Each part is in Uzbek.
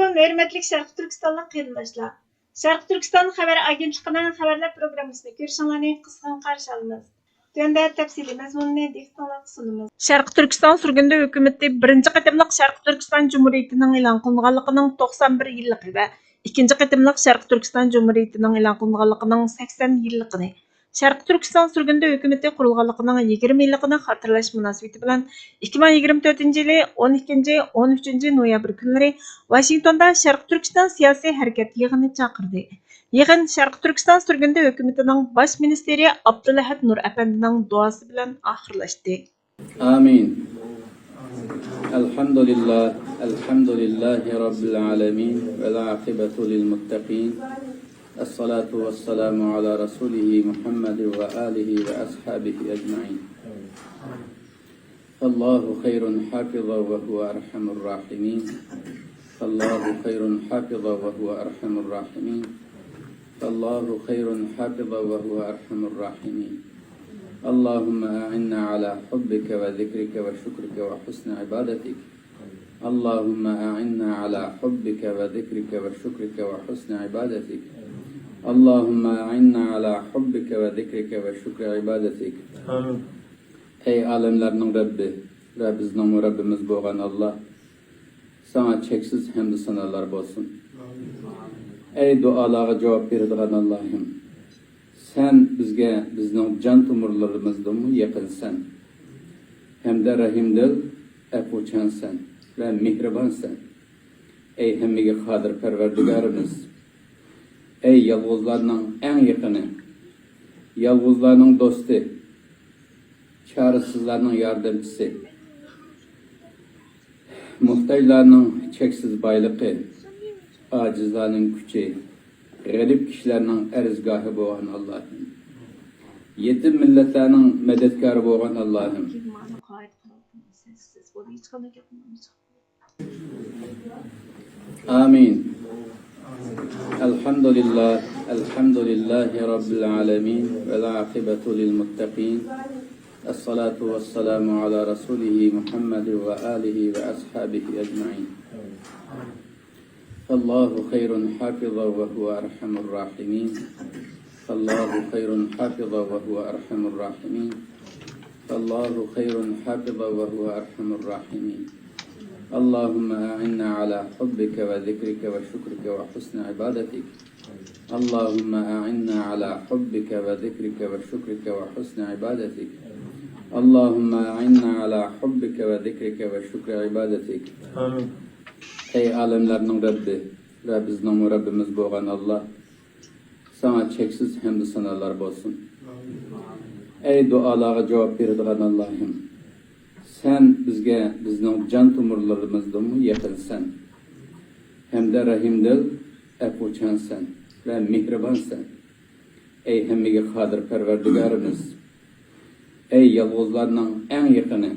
Assalamualaikum, hörmətli Şərqi Türkistanlıq qərindaşlar. Şərqi Türkistan xəbər agentliğinin xəbərlər proqramısını görüşünlərni qısqan qarşı alımız. Tövəndə təfsili məzmununu diqqətinizə sunumuz. Şərqi Türkistan sürgündə hökuməti birinci qatımlıq Şərqi Türkistan Cumhuriyeti'nin elan qılınğanlığının 91 yıllığı və ikinci qatımlıq Şərqi Türkistan Cumhuriyeti'nin elan qılınğanlığının 80 yıllığını Şərqi Türkistan sürgündə hökuməti qurulğanlığının 20 yıllığını xatırlaş münasibəti bilan 2024 yılı 12-13 noyabr günləri Washingtonda Şərqi Türkistan siyasi hərəkət yığını çağırdı. Yığın Şərqi Türkistan sürgündə hökumətinin baş ministeri Abdulahad Nur Əfəndi'nin duası bilan axırlaşdı. Amin. Elhamdülillahi Rabbil alemin ve la akibetu lil muttaqin. Esselatu vesselamu ala Resulihi Muhammed ve alihi ve ashabihi ecmain. Allahu hayrun hafiza ve huve erhamur rahimin. Allahu hayrun hafiza ve huve erhamur rahimin. Allahu hayrun hafiza ve huve erhamur rahimin. Allahümme a'inna ala hubbike ve zikrike ve şükrike ve husni ibadetik. Allahümme a'inna ala hubbike ve zikrike ve şükrike ve husni ibadetik. Allahümme a'inna ala hubbike ve zikrike ve şükri ibadetik. Amin. Ey alemlerinin Rabbi ve bizden Rabbimiz boğan Allah, sana çeksiz hamdü sanalar olsun. Ey dualara cevap verdiğin Allah'ım, sen bizge bizden can tumurlarımızdan mı yakınsan, hem de rahimdil, epuçansan ve mihribansan. Ey hemmige kadir perverdigarımız, ey yalğızlarının en yakını, yalğızlarının dostu, çarəsizlərinin yardımcısı, muhtaclarının çeksiz baylığı, acizlərinin gücü, qərib kişilərinin ərzgahı boğan Allah'ım, yetim millətlərinin mədədkarı boğan Allah'ım. Amin. Elhamdülillahi Rabbil alemin ve la akibetu lil muttaqin. Esselatu vesselamu ala Resulihi Muhammed ve alihi ve ashabihi ecmain. Allahu hayrun hafiza ve huve erhamur rahimin. Allahu hayrun hafiza ve huve erhamur rahimin. Allahu hayrun hafiza ve huve erhamur rahimin. Allahümme a'inna ala hubbike ve zikrike ve şükrike ve husni ibadetik. Allahümme a'inna ala hubbike ve zikrike ve şükrike ve husni ibadetik. Allahümme a'inna ala hubbike ve zikrike ve şükri ibadetik. Amin. Ey alemlerinin Rabbi ve bizden Rabbimiz boğan Allah, sana çeksiz hamdü sanalar olsun. Ey dualara cevap verdiğin Allah'ım, sen bizge bizden can tumurlarımızdan mı yakınsan, hem de rahimdil, epuçansan ve mihribansan. Ey hemmige kadir perverdigarımız, ey yalğızlarının en yakını,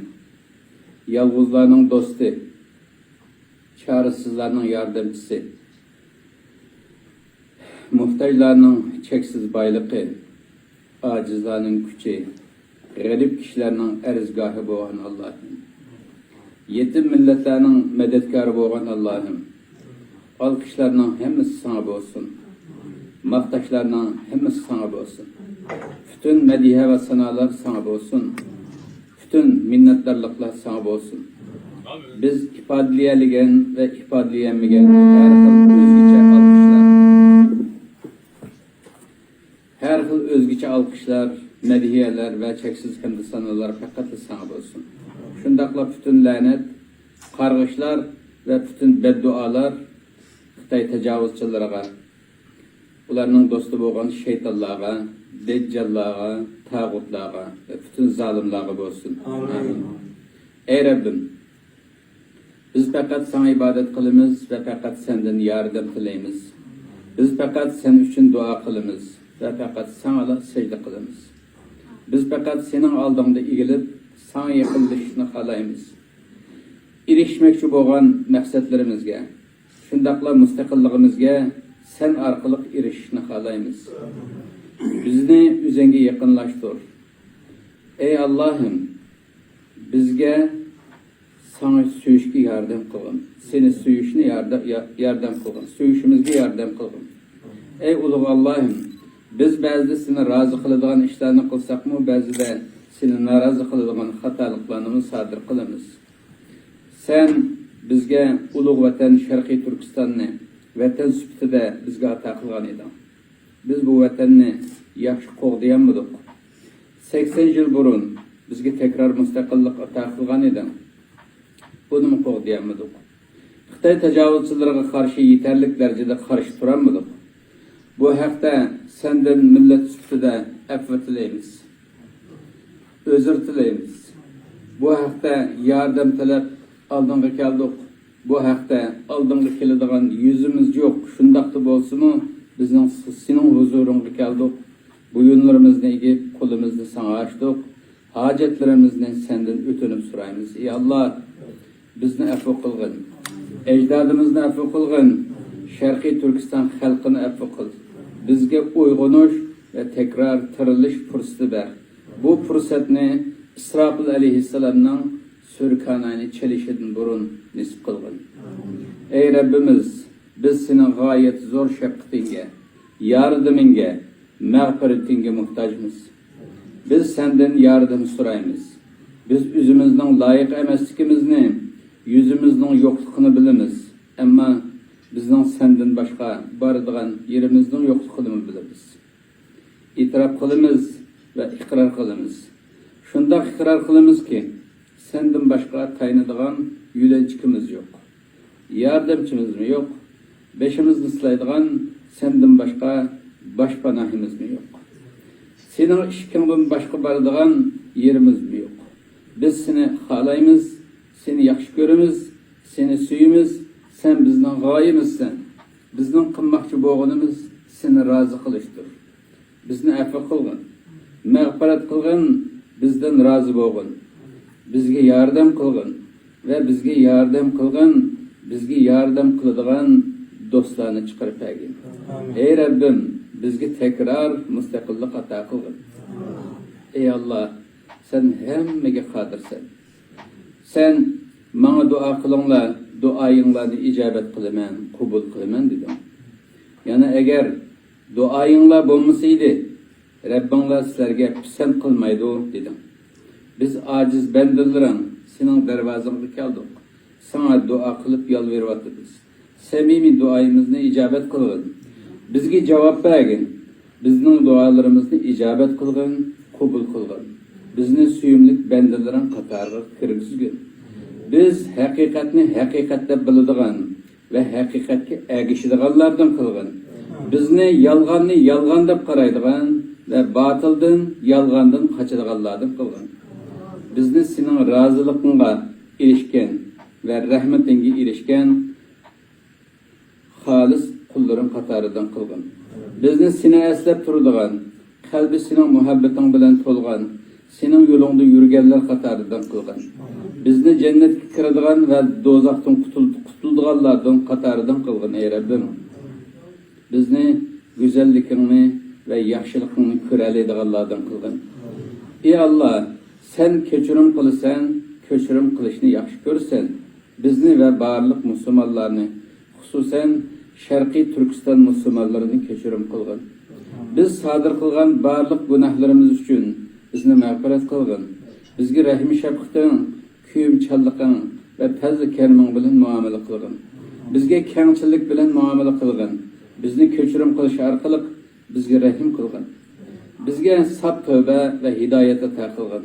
yalğızlarının dostu, çarəsizlərinin yardımcısı, muhtaclarının çeksiz baylığı, acizlərinin gücü, qərib kişilərinin ərzgahı boğan Allah'ım, yetim millətlərinin mədədkarı boğan Allah'ım, alqışlarının hemmisi sana olsun, maqtaşlarının hemmisi sana olsun, bütün mədihe ve sanalar sana olsun, bütün minnetdarlıklar sana olsun. Biz ifadeleyemeyen ve ifadeleyemeyen her xil özgüçe alkışlar, medihiyeler ve çeksiz hamdü sanalar fakat sana olsun. Şundakla bütün lanet, kargışlar ve bütün beddualar Xitay tecavüzçilerine, ularının dostu boğan şeytanlığa, deccallığa, tağutluğa ve bütün zalimliğe olsun. Amin. Ey Rabbim, biz fakat sana ibadet kılımız ve fakat senden yardım tileyimiz. Biz fakat sen için dua kılımız ve fakat sana secde kılımız. Biz fakat senin aldığında ilgilip sana yakınlaşını halayımız. İrişmekçi boğan məqsədlərimizge, şundakla müstakillığımızge sen arkalık irişini halayımız. Bizni üzenge yakınlaştır. Ey Allah'ım, bizge sana söyüşki yardım kılgın. Seni söyüşüne yardım kılgın. Söyüşümüzge yardım kılgın. Ey uluğ Allah'ım, biz bazıda seni razı kılıdığın işlerini kılsak mı, bazıda seni narazı kılıdığın hatalıklarını sadır kılımız. Sen bizge uluğ vatan Şarkı Türkistan'ı vatan süptide bizge hata kılgan edin. Biz bu vatanni yaxshi qo'g'dayanmidik. 80 yil burun bizga tekrar mustaqillik ato qilgan edi. Buni qo'g'dayanmidik. Xitoy tajovuzchilariga qarshi yetarli darajada qarshi turamidik. Bu haqda sendan millat sifatida afv tilaymiz. O'zr tilaymiz. Bu haqda yordam talab oldinga keldik. Bu haqda oldinga keladigan yuzimiz yo'q. Shundaqda bo'lsa-mu, bizning sening huzuringga keldik. Buyunlarimizni egib, qo'limizni sana ochdik. Hojatlarimizni sendan o'tinib so'raymiz. Ey Alloh, bizni afv qilgin. Ajdodimizni afv qilgin. Sharqiy Turkiston xalqini afv qil. Bizga uyg'onish va takror tirilish fursati ber. Bu fursatni İsrafil alayhissalomning surkanani chalishdan burun nisb qilgin. Ey Rabbimiz, biz sening g'oyat zo'r shafqatingga, yordamingga, mag'firatingga muhtojmiz. Biz sendan yordam so'raymiz. Biz o'zimizning loyiq emasligimizni, yuzimizning yo'qligini bilamiz. Ammo bizning sendan boshqa boradigan yerimizning yo'qligini bilamiz. E'tirof qilamiz va iqror qilamiz. Shunda iqror qilamizki, sendan boshqa taynadigan yo'lanchimiz yo'q. Yordamchimiz yo'q. Beşimizni silaydigan sendan boshqa boshpanahimiz yo'q. Sening ishkingdan boshqa boradigan yerimiz yo'q. Biz seni xohlaymiz, seni yaxshi ko'ramiz, seni suyamiz. Sen bizning g'oyimizsan. Bizning qilmoqchi bo'lganimiz seni rozi qilishdir. Bizni afv qilgin, mag'firat qilgin, bizdan rozi bo'lgin. Bizga yordam qilgin va bizga yordam qilgin, bizga yordam qiladigan do'stlarni chiqarib bergin. Ey Rabbim, bizga tekrar mustaqillik ato qilgin. Ey Alloh, sen hammaga qodirsan. Sen menga duo qilinglar, duoyinglarni ijobat qilaman, qabul qilaman dedim. Yana agar duoyinglar bo'lmasaydi, Rabbinglar sizlarga pisand qilmaydi dedim. Biz ojiz bandalaring sening darvozangga keldik. Sana duo qilib yolvoryapmiz. Samimiy duoyimizni ijobat qilgin. Bizga javob bergin. Bizning duolarimizni ijobat qilgin, qabul qilgin. Bizni suyumlik bandalaring qatoriga kirgizgin. Biz haqiqatni haqiqat deb biladigan va haqiqatga ergashadiganlardan qilgin. Bizni yolg'onni yolg'on deb qaraydigan va botildan, yolg'ondan qochadiganlardan qilgin. Bizni sening roziligingga erishgan ve rahmetinge erişken halis kulların qatoridan qilgin. Bizni seni eslab turadigan, qalbi sening muhabbating bilan to'lgan, sening yo'lingda yurganlar qatoridan qilgin. Bizni jannatga kiradigan va do'zaxdan qutuldiganlardan qatoridan qilgin ey Rabbim. Bizni go'zalligingni va yaxshiligingni ko'radiganlardan qilgin. Ey Alloh, sen kechirim qilsan, kechirim qilishni yaxshi ko'rsan. Bizni ve barliq musulmonlarni, xususan Sharqiy Turkiston musulmonlarini kechirim qilgin. Biz sodir qilgan barliq gunohlarimiz uchun bizni mag'firat qilgin. Bizga rahim shafqating, kuyimchanliging va fazl kariming bilan muomala qilgin. Bizga kengchilik bilan muomala qilgin. Bizni kechirim qilish orqali bizga rahim qilgin. Bizga sab tövbe ve hidoyat ato qilgin.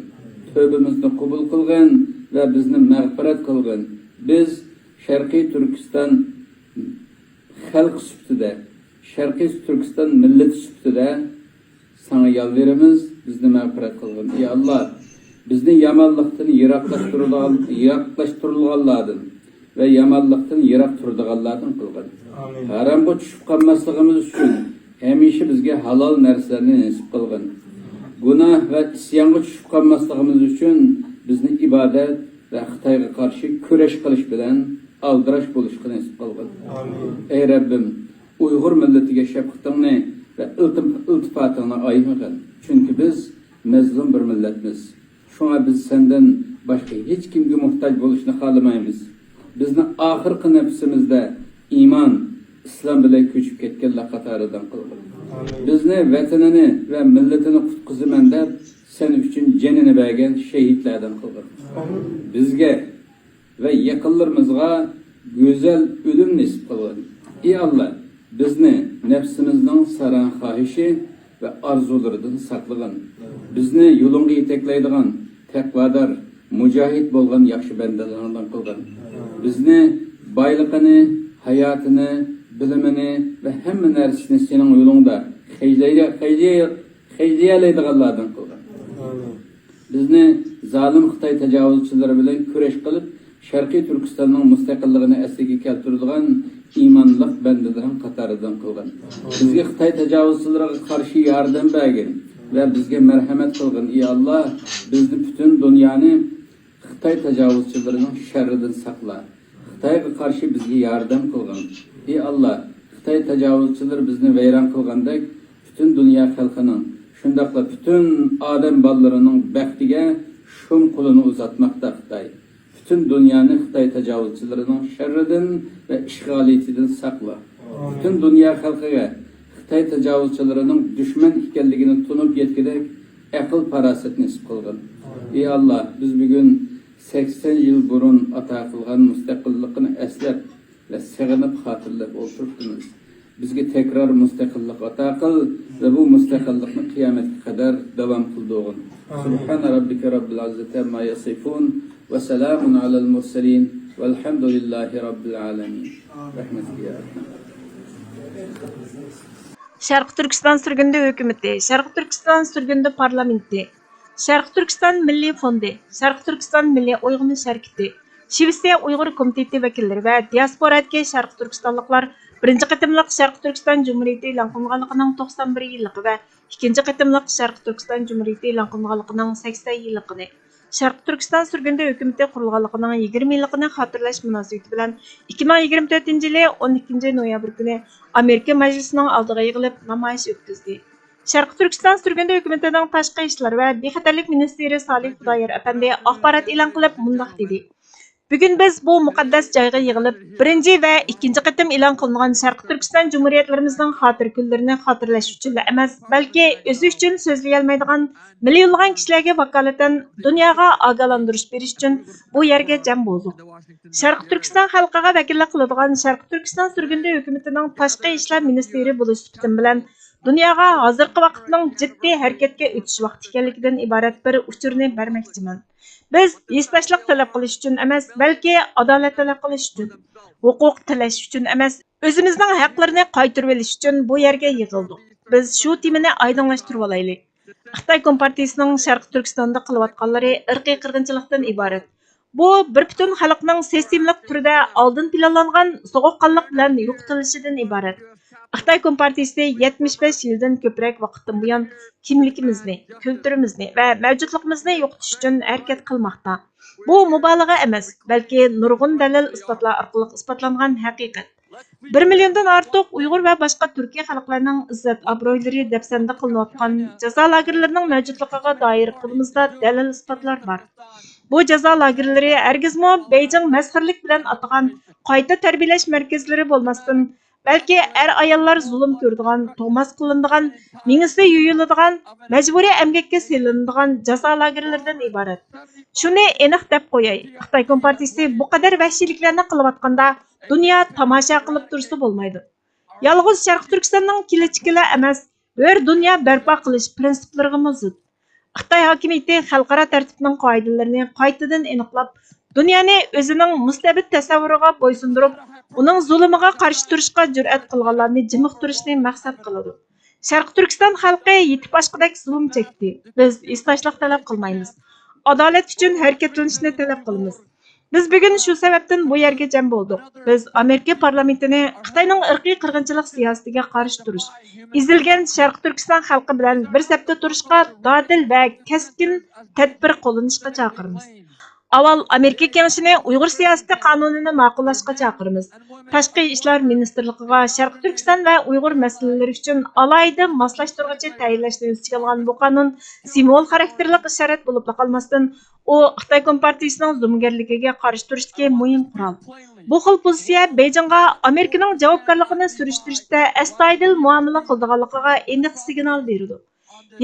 Tövbemizni qabul qilgin ve bizni mag'firat qilgin. Biz Sharqiy Turkiston xalq sifatida, Sharqiy Turkiston millat sifatida sana yalvaramiz, bizni mag'firat qilgin. Ey Alloh, bizni yomonlikdan yiroqlashtirilganlardan ve yomonlikdan yiroq turadiganlardan qilgin. Haramga tushib qolmasligimiz uchun hamisha bizga halol narsalarni nasib qilgin. Gunoh va isyonga tushib qolmasligimiz uchun bizni ibodat ve Xitoyga qarshi kurash qilish bilan aldirash bo'lishga nasib qilgin. Ey Rabbim, Uyg'ur millatiga shafqatingni ve iltifotingni ayamagin. Chunki biz mazlum bir millatmiz. Şuna biz senden başka hiç kimge muhtaç bo'lishni xohlamaymiz. Bizni oxirgi nafsimizda iymon, islom bilan ko'chib ketganlar qatoridan qilgin. Bizni vatanini va millatini qutqizaman deb sen uchun jonini bergan shahidlardan qilgin. Bizga ve yakınlarımızga güzel ölüm nisip kılın. Ey Allah, bizni nefsimizden saran xahişi ve arzularından saklayın. Bizni yolunga yeteklaydigan, takvadar, mücahit bolgan yaxşı bendelerden kılın. Bizni baylıqını, hayatını, bilimini ve hemme nersini senin yolunda xeyliyalaydiganlardan kılın. Bizni zalim Xitoy tajovuzchilari bilan kurash qilib, Sharqiy Turkistonning mustaqilligini asliga keltiradigan iymonliq bandalarning qatoridan qilgan. Bizga Xitoy tajovuzchilariga qarshi yordam bergin va bizga marhamat qilgin. Ey Alloh, bizni butun dunyoni Xitoy tajovuzchilarining sharridan saqla. Xitoyga qarshi bizga yordam qilgin. Ey Alloh, Xitoy tajovuzchilari bizni vayron qilgandek, butun dunyo xalqining shundaqla bütün adam ballarının bəxtiga şum qulunu uzatmaqda Xitay. Bütün dünyanı Xitay təcavüzçilərinin şərridən və işğaliyetindən saqla. Bütün dünya xalqiga Xitay təcavüzçilərinin düşmən ikənligini tunub yetkidək aql paraset nisib qılğın. Ey Allah, biz bugün 80 yıl burun ata qılğan müstəqilliqini əsləb və sığınıb xatırlab oturubdunuz. Bizge tekrar müstakillik ata qil ve bu müstakillikni qiyomatga qadar davom qildirgin. Subhana rabbika rabbil izzati amma yasifun ve selamun alal mursalin velhamdülillahi rabbil alamin. Rahmetka ya Rahman. Şarkı Türkistan sürgünde hükümeti, Şarkı Türkistan sürgünde parlamenti, Şarkı Türkistan Milli Fondi, Şarkı Türkistan Milli Uyg'unish Hareketi, Şivisiya Uyg'ur Komiteti vekilleri ve diasporadagi Şarkı Türkistanlıklar birinci qitimliq Şarkı Türkistan Cumhuriyeti e'lon qilinganligining 91 yilligi va ikkinchi qitimliq Şarkı Türkistan Cumhuriyeti e'lon qilinganligining 80 yilligini, Şarkı Türkistan sürgünde hükümeti qurilganligining 20 yilligini xotirlash munosabati bilan 2024-yili 12 noyabr kuni Amerika Majlisining oldiga yig'ilib namoyish o'tkazdi. Şarkı Türkistan sürgünde hükümetining tashqi ishlar va bexatarlik ministri Salih Xudoyer apandi axborot e'lon qilib mundaq dedi. Bugün biz bu muqaddas joyga yig'ilib, birinchi va ikkinchi qitim e'lon qilingan Sharqi Turkiston Cumhuriyetlarimizning xotir kunlarini xotirlash uchun emas, balki o'zi uchun so'zlay olmaydigan millionlagan kishilarga vakolatan dunyoga ogohlantirish berish uchun bu yerga jam bo'ldik. Sharqi Turkiston xalqiga vakillik qiladigan Sharqi Turkiston surgunda hukumatining tashqi ishlar ministri bo'lish sifatim bilan dunyoga hozirgi vaqtning jiddiy harakatga o'tish vaqti ekanligidan iborat bir uchurni bermoqchiman. Biz yesdaşlık talep qilish uchun emas, balki adolat talep qilish uchun, huquq tilash uchun emas, o'zimizning haqlarini qaytarib olish uchun bu yerga yig'ildik. Biz shu temani oydinlashtirib olaylik. Xitoy Kompartiyasining Sharq Turkistonda qilayotganlari irqiy qirg'inchilikdan iborat. Bu bir butun xalqning sistemlik turda oldin planlangan sovuqqonlik bilan yo'qotilishidan iborat. Xitoy Kompartiyasi 75 yildan ko'proq vaqtdan buyon kimligimizni, kulturimizni va mavjudligimizni yo'qotish uchun harakat qilmoqda. Bu mubolag'a emas, balki nurg'un dalil isbotlar orqali isbotlangan haqiqat. 1 milliondan ortiq Uyg'ur va boshqa Turkiya xalqlarining izzat obro'ylari dafsanda qilinayotgan jazo lagerlarining mavjudligiga doir qo'limizda dalil isbotlar bor. Bu jazo lagerlari hargizmo Beijing masxarlik bilan atagan qayta tarbiyalash markazlari bo'lmasdan, balki ayollar zulm ko'radigan, to'mas qilinadigan, mingisi yuyiladigan, majburiy emgakka selinadigan jazo lagerlaridan iborat. Shuni aniq deb qo'yay. Xitoy Kompartiyasi bu qadar vahshiyliklarni qilayotganda dunyo tomosha qilib tursa bo'lmaydi. Yolg'iz Sharq Turkistonning kelajagida emas, bir dunyo barpo qilish prinsiplariga zid. Xitoy hokimiyati xalqaro tartibning qoidalarini qaytadan aniqlab, dunyoni o'zining mustabid tasavvuriga bo'ysundirib, uning zulmiga qarshi turishga jur'at qilganlarni jimiqtirishni maqsad qiladi. Sharq Turkiston xalqi yetib oshqidek zulm chekdi. Biz istoshlik talab qilmaymiz. Adolat uchun harakatlanishni talab qilamiz. Biz bugun shu sababdan bu yerga jam bo'ldik. Biz Amerika parlamentini Xitoyning irqiy qirg'inchilik siyosatiga qarshi turish, ezilgan Sharq Turkiston xalqi bilan bir safda turishga dadil va keskin tadbir qo'llanishga chaqiramiz. Avval Amerika Kengashini Uyg'ur siyosati qonunini ma'qullashga chaqiramiz. Tashqi ishlar ministrligiga Sharq Turkiston va Uyg'ur masalalari uchun alohida moslashtiruvchi tayinlashni o'z ichiga olgan bu qonun simvol xarakterlik ishorat bo'lib qolmasdan, u Xitoy Kompartiyasining zulmgarligiga qarshi turishdagi muhim qurol. Bu xil pozitsiya Beijingga Amerikaning javobgarligini surishtirishda astoydil muomala qiladiganligiga aniq signal berdi.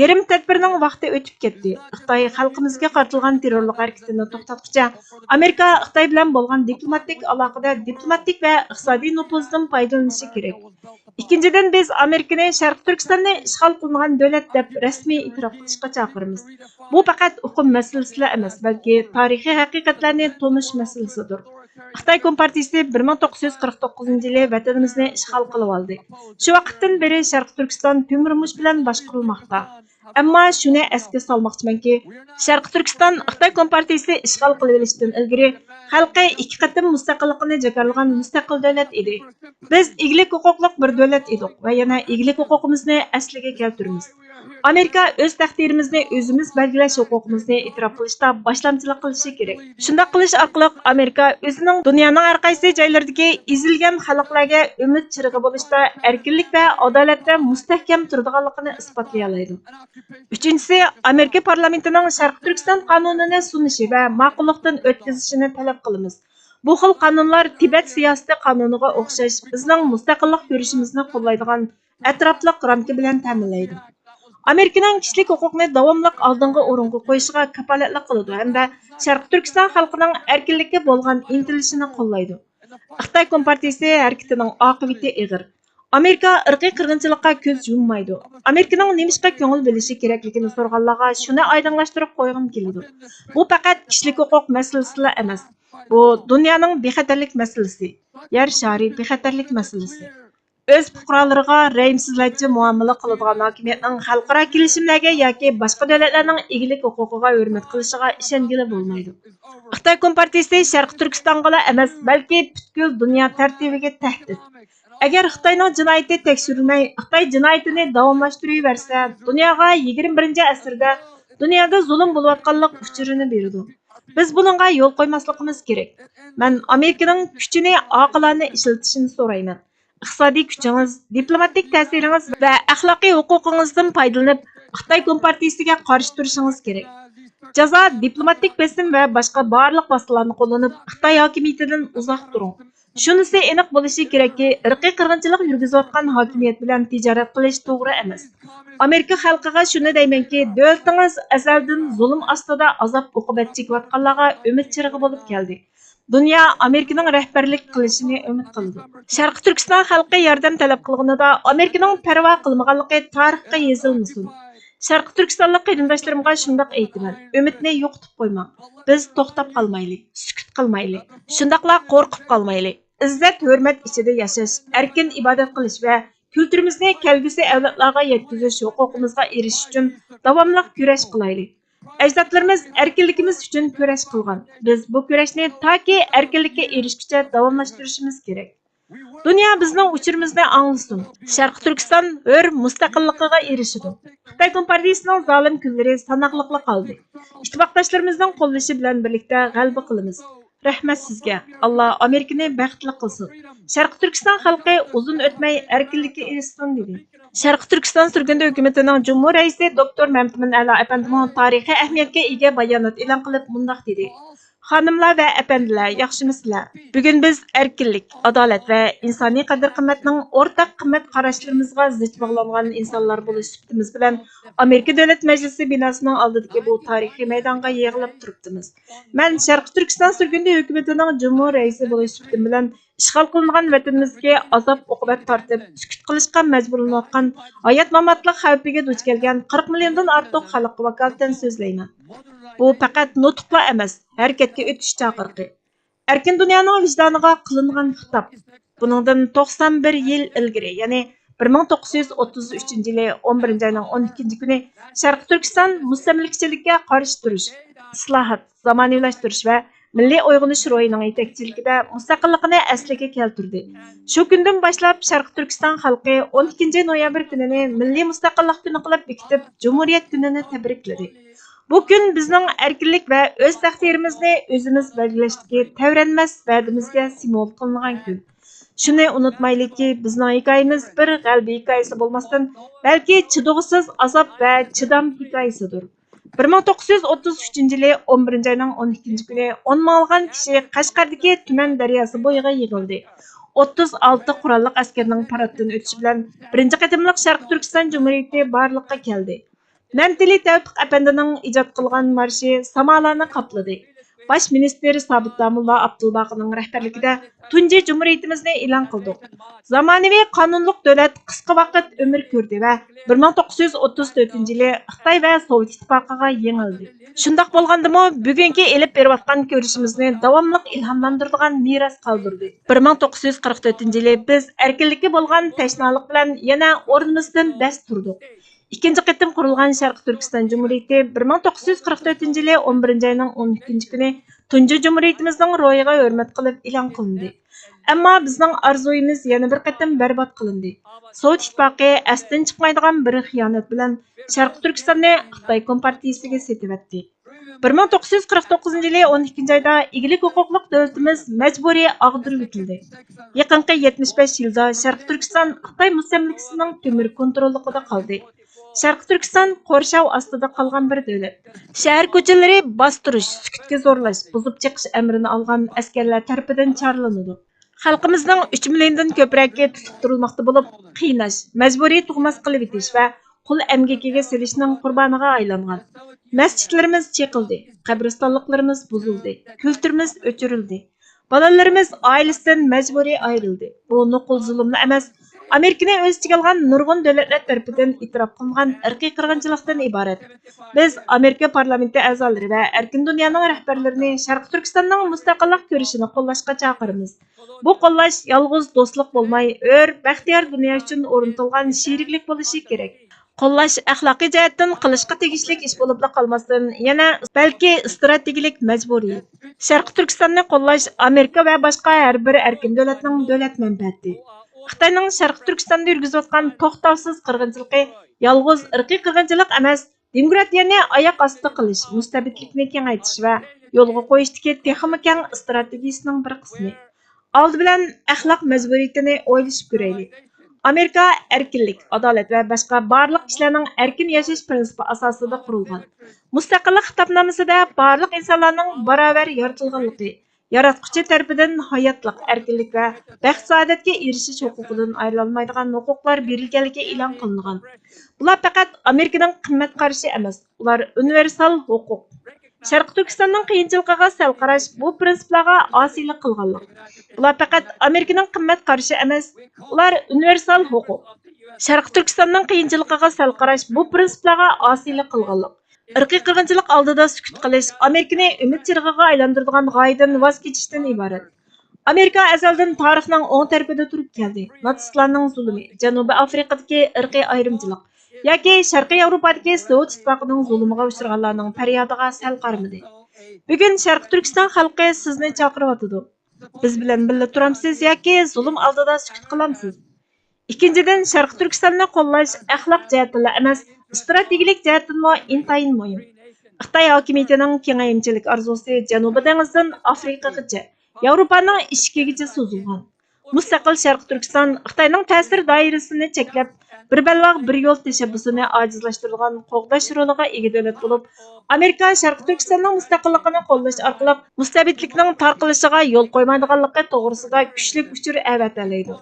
Yerim tədbirinin vaqti o'tib ketdi. Xitoy xalqimizga qartilgan terrorlik harakatini to'xtatguncha Amerika Xitoy bilan bo'lgan diplomatik aloqada diplomatik va iqtisodiy nufuzdan foydalanishi kerak. Ikkinchidan, biz Amerikani Sharq Turkistonni ishg'ol qilmagan davlat deb rasmiy e'tirof qilishga chaqiramiz. Bu faqat uqum masalasi emas, balki tarixiy haqiqatlarni tonish masalasidir. Xitoy Kompartiyasi 1949-yili vatanimizni ishg'ol qilib oldi. Shu vaqtdan beri Sharq Turkiston temir-mush bilan boshqarilmoqda. Ammo shuni esga solmoqchimanki, Sharq Turkiston Xitoy Kompartiyasi ishg'ol qilib olishdan ilgari xalqi ikki qatim mustaqillikni jakarlagan mustaqil davlat edi. Biz eglik huquqli bir davlat edik va yana eglik huquqimizni asliga keltiramiz. Amerika o'z taqdirimizni o'zimiz belgilash huquqimizni e'tirof qilishda boshlamchilik qilishi kerak. Shunday qilish orqali Amerika o'zining dunyoning har qaysi joylaridagi ezilgan xalqlarga umid chirig'i bo'lishda erkinlik va adolatda mustahkam turadiganligini isbotlay oladi. Uchinchisi, Amerika parlamentining Sharq Turkiston qonunini sunishi va ma'qullikdan o'tkazishini talab qilamiz. Bu xil qonunlar Tibet siyosati qonuniga o'xshash bizning mustaqillik ko'rishimizni qo'llaydigan atrofli ramka bilan ta'minlaydi. Amerikaning kishilik huquqni davomli oldingi o'ringa qo'yishiga kafolatlik qiladi hamda Sharq Turkiston xalqining erkinlikka bo'lgan intilishini qo'llaydi. Xitoy Kompartiyasi harakatining oqibati og'ir. Amerika irqiy qirg'inchilikqa ko'z yummaydi. Amerikaning nemishqa ko'ngil bo'lishi kerakligini so'rganlarga shuni oydinlashtirib qo'ygim keladi. Bu faqat kishilik huquq masalasi emas. Bu dunyoning bexatarlik masalasi, yer shari bexatarlik masalasi. Öz fuqarolariga rəhimsizlikçi muomala qiladigan hokimiyatning xalqaro kelishimlarga yoki boshqa davlatlarning egalik huquqiga hurmat qilishiga ishongili bo'lmaydi. Xitoy Kompartiyasi Sharq Turkistonga emas, balki butkul dunyo tartibiga tahdid. Agar Xitoyning jinoyati tekshirilmay, Xitoy jinoyatini davomlashtiraversa, dunyoga 21-asrda dunyoda zulm bo'layotganlik uchurini beradi. Biz buningga yo'l qo'ymasligimiz kerak. Men Amerikaning kuchini oqilona ishlatishini so'rayman. iqtisodiy kuchingiz, diplomatik ta'siringiz va axloqiy huquqingizdan foydalanib, Xitoy Kompartiyasiga qarshi turishingiz kerak. Jazo, diplomatik besim va boshqa barliq vositalarni qo'llanib, Xitoy hokimiyatidan uzoq turing. Shunisi aniq bo'lishi kerakki, irqiy qirg'inchilik yurgizayotgan hokimiyat bilan tijorat qilish to'g'ri emas. Amerika xalqiga shuni deymanki, davlatingiz azaldan zulm ostida azob uqubat chekayotganlarga umid chirig'i bo'lib keldi. Dünya Amerikaning rahbarlik qilishini umid qildi. Sharq Turkiston xalqi yordam talab qilganida Amerikaning parvo qilmaganligi tarixga yozilmasin. Sharq Turkistonlik qarindoshlarimga shundoq aytaman: umidni yo'qotib qo'ymang. Biz to'xtab qolmaylik, sukut qilmaylik. Shundoqla qo'rqib qolmaylik. İzzat, hurmat ichida yashash, erkin ibodat qilish va kulturimizni kelgusi avlodlarga yetkazish huquqimizga erishish uchun davomli kurash qilaylik. Ajdodlarimiz erkinligimiz uchun kurash qilgan. Biz bu kurashni toki erkinlikka erishguncha davomlashtirishimiz kerak. Dunyo bizning uchurimizni anglasin. Sharq Turkiston hur mustaqilligiga erishdi. Xitoy Kompartiyasining zolim kunlari sanoqliqli qoldi. İttifoqdoshlarimizning qo'llashi bilan birlikda g'alaba qilamiz. Rahmat sizga. Alloh Amerikani baxtli qilsin. Sharq Turkiston xalqi uzun o'tmay erkinlikka erishsin dedi. Sharq Turkiston surgundi hukumatining Cumhur raisi Dr. Mamtumin A'lo apandining tarixiy ahamiyatga ega bayonot e'lon qilib mundaq dedi: Xonimlar va apandilar, yaxshimisizlar? Bugun biz erkinlik, adolat va insoniy qadr-qimmatning o'rtaq qimmat qarashlarimizga zich bog'langan insonlar bo'lish sifatimiz bilan Amerika Davlat Majlisi binosining oldidagi bu tarixiy maydonga yig'ilib turibmiz. Men Sharq Turkiston surgundi hukumatining Cumhur raisi bo'lish sifatim bilan ishg'ol qilingan vatanimizga azob uqubat tortib, sukut qilishga majburlanayotgan, hayot mamotlik xavfiga duch kelgan 40 milliondan ortiq xalqqa vakolatan so'zlayman. Bu faqat nutqlar emas, harakatga o'tish chaqiriqi. Erkin dunyoning vijdoniga qilingan xitob. Buningdan 91 yil ilgari, ya'ni 1933-yili 11-oyning 12-kuni Sharq Turkiston mustamlikachilikka qarshi turish, islohot, zamoniylashtirish va milliy uyg'unish ro'yining yetakchiligida mustaqilligini asliga keltirdi. Shu kundan boshlab Sharq Turkiston xalqi 12 noyabr kunini milliy mustaqillik kuni qilib bekitib, Cumhuriyet kunini tabrikladi. Bu gün bizning erkinlik va o'z taqdirimizni o'zimiz belgilashdagi tavranmas va'damizga simvol qilingan kun. Shuni unutmaylikki, bizning hikoyamiz bir g'alba hikoyasi bo'lmasdan, balki chidog'siz azob va chidam hikoyasidir. 1933 yili 11 oyning 12 kuni 10 minglagan kishi Qashqardagi Tuman daryosi bo'yiga yig'ildi. 36 qurolli askarning paraddan o'tishi bilan birinchi qatimliq Sharq Turkiston Jumhuriyati barliqqa keldi. Namtili Tevfiq Apandining ijod qilgan marshi samalarni qapladi. Baş minister Sabit Damulla Abdulbaqining rahbarligida tunji Cumhuriyetimizni e'lon qildik. Zamonaviy qonunliq davlat qisqa vaqt umr ko'rdi va 1934-yili Xitoy va Sovet ittifoqiga yengildi. Shundoq bo'lgandimi, bugungi elib berayotgan ko'rishimizni davomli ilhomlantiradigan meros qoldirdi. 1944-yili biz erkinlikka bo'lgan tashnalik bilan yana o'rnimizdan dast turdik. İkinci qitim qurilgan Sharq Turkiston Jumhuriyati 1944-yili 11 oyning 12 kuni tunji Jumhuriyatimizning ro'yiga hurmat qilib e'lon qilindi. Ammo bizning orzuyimiz yana bir qitim barbod qilindi. Sovet ittifoqi asdan chiqmaydigan bir xiyonat bilan Sharq Turkistonni Xitoy Kompartiyasiga setibatdi. 1949-yili 12 oyda igilik huquqliq davlatimiz majburiy ag'dirib o'tildi. Yaqinqi 75 yilda Sharq Turkiston Xitoy mustamlikasining temir kontrolligida qoldi. Sharq Turkiston qo'rshav ostida qolgan bir davlat. Shahar ko'chalari bostirish, sukutga zo'rlash, buzib chiqish amrini olgan askarlar tarafidan chorlanadi. Xalqimizning 3 milliondan ko'pragi tutib turilmoqda bo'lib, qiynash, majburiy tug'mas qilib etish va qul emgakiga selishning qurboniga aylangan. Masjidlarimiz cheqildi, qabristonliklarimiz buzildi, kulturimiz o'chirildi. Bolalarimiz oilasidan majburiy ayrildi. Bu nuqul zulmni emas, Amerikani o'z ichiga olgan nurg'un davlatlar tomonidan e'tirof qilingan irqiy qirg'inchilikdan iborat. Biz Amerika parlamenti a'zolari va erkin dunyoning rahbarlarini Sharq Turkistonning mustaqillik ko'rishini qo'llashga chaqiramiz. Bu qo'llash yolg'iz do'stlik bo'lmay, baxtiyor dunyo uchun o'rnatilgan sheriklik bo'lishi kerak. Qo'llash axloqiy jihatdan qilishga tegishli ish bo'lib qolmasdan, yana balki strategik majburiyat. Sharq Turkistonni qo'llash Amerika va boshqa har bir erkin davlatning davlat manfaati. Xitoyning Sharq Turkistonda yurgizayotgan to'xtovsiz qirg'inchiligi yolg'iz irqiy qirg'inchilik emas, demokratiyani oyoq osti qilish, mustabidlikni kengaytirish va yo'lga qo'yishdagi texnik keng strategiyasining bir qismi. Oldi bilan axloq majburiyatini o'ylashib ko'raylik. Amerika erkinlik, adolat va boshqa barliq kishilarning erkin yashash prinsipi asosida qurilgan. Mustaqillik xitobnomasida barliq insonlarning barobar yoritilganligi, yaratquchi tarafidan hayotlik, erkinlik va baxt saodatga erishish huquqidan ayrilolmaydigan huquqlar berilganligi e'lon qilingan. Bular faqat Amerikaning qimmat qarashi emas, ular universal huquq. Sharq Turkistonning qiyinchiligiga sal qarash bu prinsiplarga osiylik qilganlik. Bular faqat Amerikaning qimmat qarashi emas, ular universal huquq. Sharq Turkistonning qiyinchiligiga sal qarash bu prinsiplarga osiylik qilganlik. Irqiy qirg'inchilik oldida sukut qilish Amerikani umid chirg'iga aylantiradigan g'oyadan voz kechishdan iborat. Amerika azaldan tarixning o'ng tarafida turib keldi. Natsistlarning zulmi, Janubiy Afrikadagi irqiy ayrimchilik yoki Sharqiy Yevropadagi Sovet ittifoqining zulmiga uchraganlarning faryodiga sal qaramadi. Bugun Sharq Turkiston xalqi sizni chaqiryotidi. Biz bilan birga turamsiz yoki zulm oldida sukut qilamsiz? Ikkinchidan, Sharq Turkistonni qo'llash axloq jihatdan emas, strategik jihatdan intayin muhim. Xitoy hokimiyatining kengayimchilik orzusi Janubiy dengizdan Afrikagacha, Yevropaning ishkigacha so'zilgan. Mustaqil Sharq Turkiston Xitoyning ta'sir doirasini cheklab, bir balloq bir yo'l tashabbusini ojizlashtirgan qo'g'dash roliga ega davlat bo'lib, Amerika Sharq Turkistonning mustaqilligini qo'llash orqali mustabidlikning tarqilishiga yo'l qo'ymaydiganligi to'g'risida kuchli uchur avatalaydi.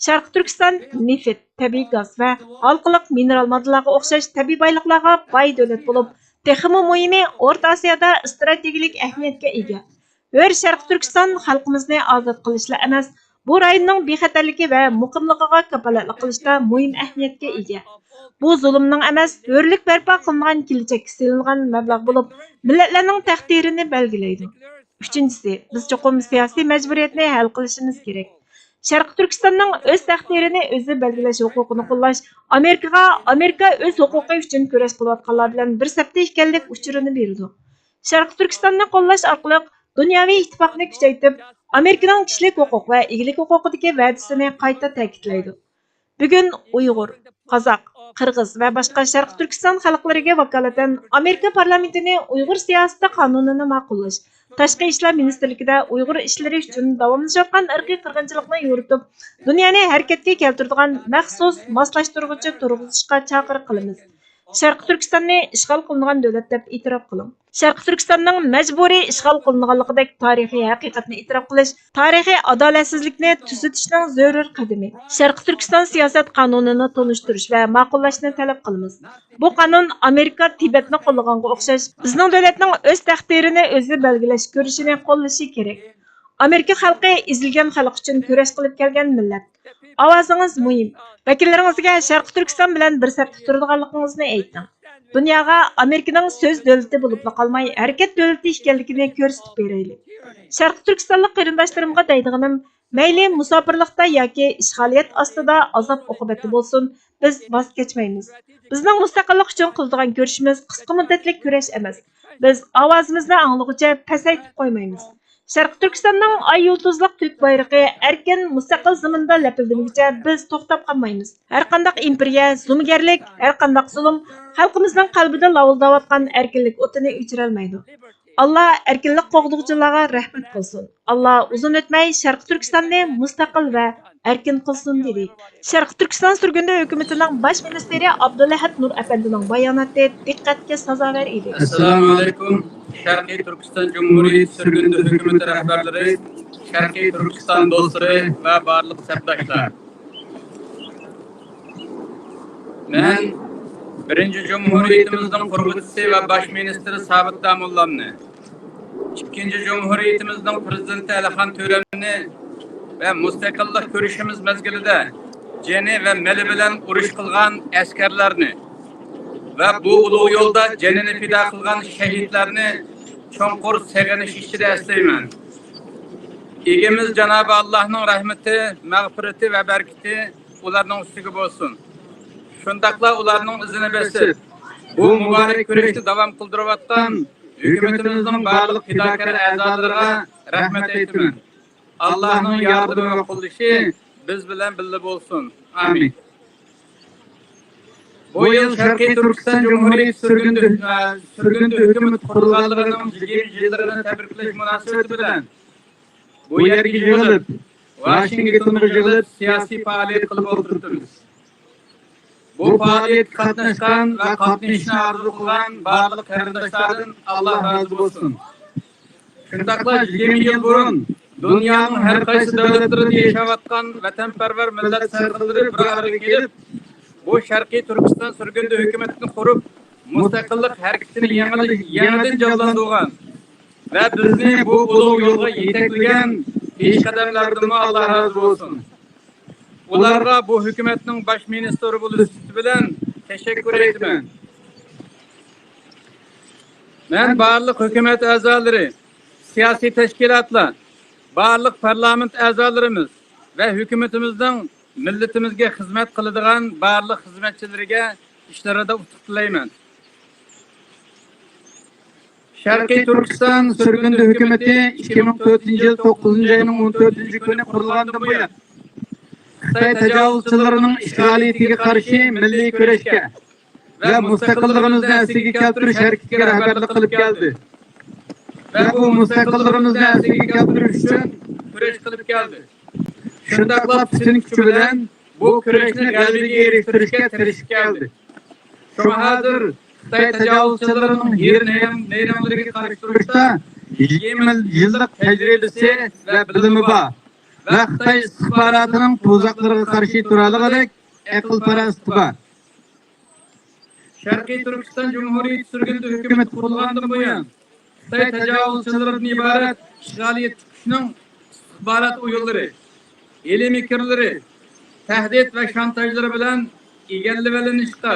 Sharq Turkiston neft, tabiiy gaz va halqiliq mineral moddalarga o'xshash tabiiy boyliqlarga boy davlat bo'lib, texmi muhimi O'rta Osiyoda strategik ahamiyatga ega. Hur Sharq Turkiston xalqimizni ozod qilishla emas, bu rayonning bexatarligi va muqimligiga kafolatlik qilishda muhim ahamiyatga ega. Bu zulmning emas, hurlik barpo qilingan kelajakka silingan mablag' bo'lib, millatlarning taqdirini belgilaydi. Uchinchisi, biz cho'qim siyosiy majburiyatni hal qilishimiz kerak. Sharq Turkistonning o'z taqdirini o'zi belgilash huquqini qo'llash Amerika o'z huquqi uchun kurash qilayotganlar bilan bir safda ekanlik uchurini berdi. Sharq Turkistonni qo'llash orqali dunyoviy ittifoqni kuchaytirib, Amerikaning kishilik huquq va egilik huquqidagi va'dasini qayta ta'kidlaydi. Bugun Uyg'ur, Qozoq, Qirg'iz va boshqa Sharq Turkiston xalqlariga vakolatan Amerika parlamentini Uyg'ur siyosati qonunini ma'qullash, Tashqi ishlar ministrligida Uyg'ur ishlari uchun davomlashayotgan irqiy qirg'inchilikni yoritib, dunyoni harakatga keltiradigan maxsus moslashtiruvchi turg'izishga chaqiriq qilamiz. Sharq Turkistonni ishg'ol qilingan davlat deb e'tirof qiling. Sharq Turkistonning majburiy ishg'ol qilinganligidek tarixiy haqiqatni e'tirof qilish, tarixiy adolatsizlikni tuzatishning zarur qadami. Sharq Turkiston siyosat qonunini tonishtirish va ma'qullashni talab qilamiz. Bu qonun Amerika Tibetni qo'llaganga o'xshash, bizning davlatning o'z taqdirini o'zi belgilash ko'rishini qo'llashi kerak. Amerika xalqi ezilgan xalq uchun kurash qilib kelgan millat. Ovozingiz muhim. Vakillaringizga Sharq Turkiston bilan bir safda turadiganligingizni ayting. Dunyoga Amerikaning so'z davlati bo'lib qolmay, harakat davlati ekanligini ko'rsatib beraylik. Sharq Turkistonlik qarindoshlarimga deydiganim, mayli musofirlikda yoki ishg'oliyat ostida azob oqibati bo'lsin, biz voz kechmaymiz. Bizning mustaqillik uchun qiladigan ko'rishimiz qisqa muddatli kurash emas. Biz ovozimizni anglaguncha pasaytib qo'ymaymiz. Sharq Turkistonning ay yulduzliq Türk bayrog'i erkin mustaqil zaminda lapildimigacha biz to'xtab qolmaymiz. Har qanday imperiya, zulmgarlik, har qanday zulm xalqimizning qalbida lavildayotgan erkinlik o'tini o'chira olmaydi. Allah erkinlik qo'g'dug'chilarga rahmat qilsin. Allah uzun o'tmay Sharq Turkistonni mustaqil va erkin qilsin dedi. Sharq Turkiston surgundi hukumatining bosh ministri Abdulahat Nur afandining bayonoti diqqatga sazovor edi. Assalomu alaykum. Sharqiy Turkiston Cumhuriyeti surgundi hukumati rahbarlari, Sharqiy Turkiston do'stlari va barliq sabdoshlar. Men birinchi Cumhuriyetimizning qurg'uvchisi va bosh ministri Sabit Damullamni, ikkinchi Cumhuriyetimizning prezidenti Alixon To'ramni ve mustaqillik ko'rishimiz mezgilida jeni ve meli bilan urush qilgan askarlarni ve bu ulug' yo'lda jenini fido qilgan shahidlarni cho'nqur seg'inish ichida eslayman. Egimiz Cenab-ı Allah'ның rahmeti, mağfireti ve berketi ularning ustiga bo'lsin. Shundaqla ularning izini besib, bu mübarek kurashni davom qildirayotgan hukumatimizning barliq fidokor a'zolariga rahmat aytaman. Allah'ın yardımı ve qo'llashi biz bilan birga bo'lsin. Amin. Bu yıl Sharqiy Turkiston Cumhuriyeti surgundi hukumat qurilganligining 20 yilligini tabriklash munosabati bilan bu yerga yig'ilib, Washingtonga yig'ilib siyosiy faoliyat qilib o'tiribmiz. Bu faaliyet qatnashgan ve qatnashishni arzu qilgan barliq qarindoshlardan Allah razı bo'lsin. Shundaqla 20 yil burun dünyanın her qaysi davlatlarida yaşayotgan vatanparvar millat sarxillari bir araya kelib, bu Sharqiy Turkiston surgundi hukumatini qurib, mustaqillik harakatini yangidan jonlantirgan ve bizni bu ulug' yo'lga yetaklagan peshqadamlardan Allah razı bo'lsin. Ularga bu hukumatning bosh ministri bo'lish bilan teşekkür etaman. Men barliq hukumat a'zolari, siyosiy tashkilotlar, barliq parlament a'zolarimiz ve hükümetimizden milletimizge hizmet kılıdığan barliq hizmetçileriga işlerinde utuq tilayman. Sharqiy Turkiston surgundi hukumati 2004 yil 9 ayning 14 kuni qurilgandan buyon Xitoy tajovuzchilarining ishg'oliyatiga qarshi milliy kurashga ve mustaqilligimizni asliga keltirish harakatiga rahbarlik qilib keldi. Ve bu mustaqilligimizni asliga keltirish uchun kurash qilib keldi. Shundaqla butun kuchi bilan bu kurashni g'alabaga erishtirishga tirishib keldi. Shunga hozir Xitoy tajovuzchilarining neyronlariga qarshi turishda 20 yillik tajribasi ve bilimi bor. Ve Xitoy istihbarotining tuzaqlariga qarshi turadigan aql-parasti bor. Sharqiy Turkiston Cumhuriyeti surgundi hukumat qurilgandan buyon Xitoy tajovuzchilaridan iborat ishg'oliyat kuchning istihbarot o'yinlari, ilmiy mikirleri, tahdid ve şantajları bilan egallanishga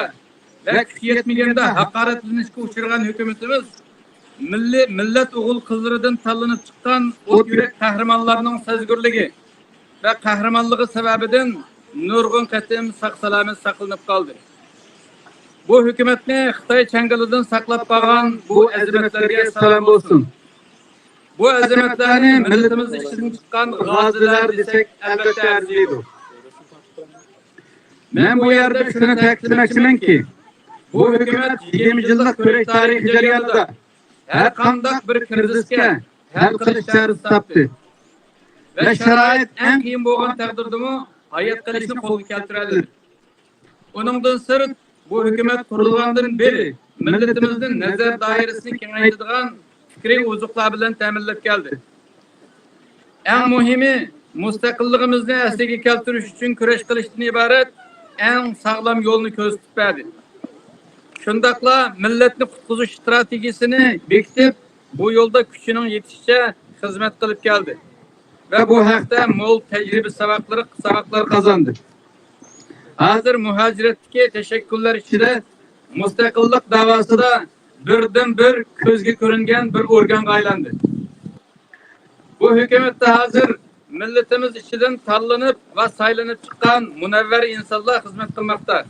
ve kuch yetmaganda haqoratlanishga uchragan hukumatimiz millat o'g'il qizlaridan tanlanib chiqqan o't yurak qahramonlarning sezgurligi ve qahramonligi sababidan nurg'un qatim sog'-salomat saqlanib qoldi. Bu hükümetni Xitoy changalidan saqlab qolgan bu azimatlarga salom bo'lsin. Bu azimatlarni millatimiz ichidan chiqqan g'ozilar desak albatta arziydi. Men bu yerde şunu ta'kidlamoqchimanki, bu hukumat 20 yillik kurash tarixi jarayonida har qanday bir krizisga hal qilish chorasi topdi. Ve şarait en qiyin bo'lgan taqdirdami hayat qilishni qo'lga keltiradi. Uningdan sirt bu hukumat qurilgandan beri millatimizning nazar doirasini kengaytiradigan fikriy ozuqlar bilan ta'minlab keldi. Eng muhimi mustaqilligimizni asliga keltirish uchun kurash qilishdan iborat eng sog'lom yo'lni ko'rsatib berdi. Shundaqla millatni qutqizish strategiyasini bekitib, bu yo'lda kuchining yetishicha xizmat qilib keldi. Ve bu haqda mo'l tajriba sabaqlar kazandı. Hazır muhaciratdagi teşekkürler ichida mustaqillik davosida birdan bir ko'zga ko'ringan bir organga aylandi. Bu hukumatda hazır millatimiz ichidan tanlanib va saylanib chiqqan munavvar insonlar xizmat qilmoqda.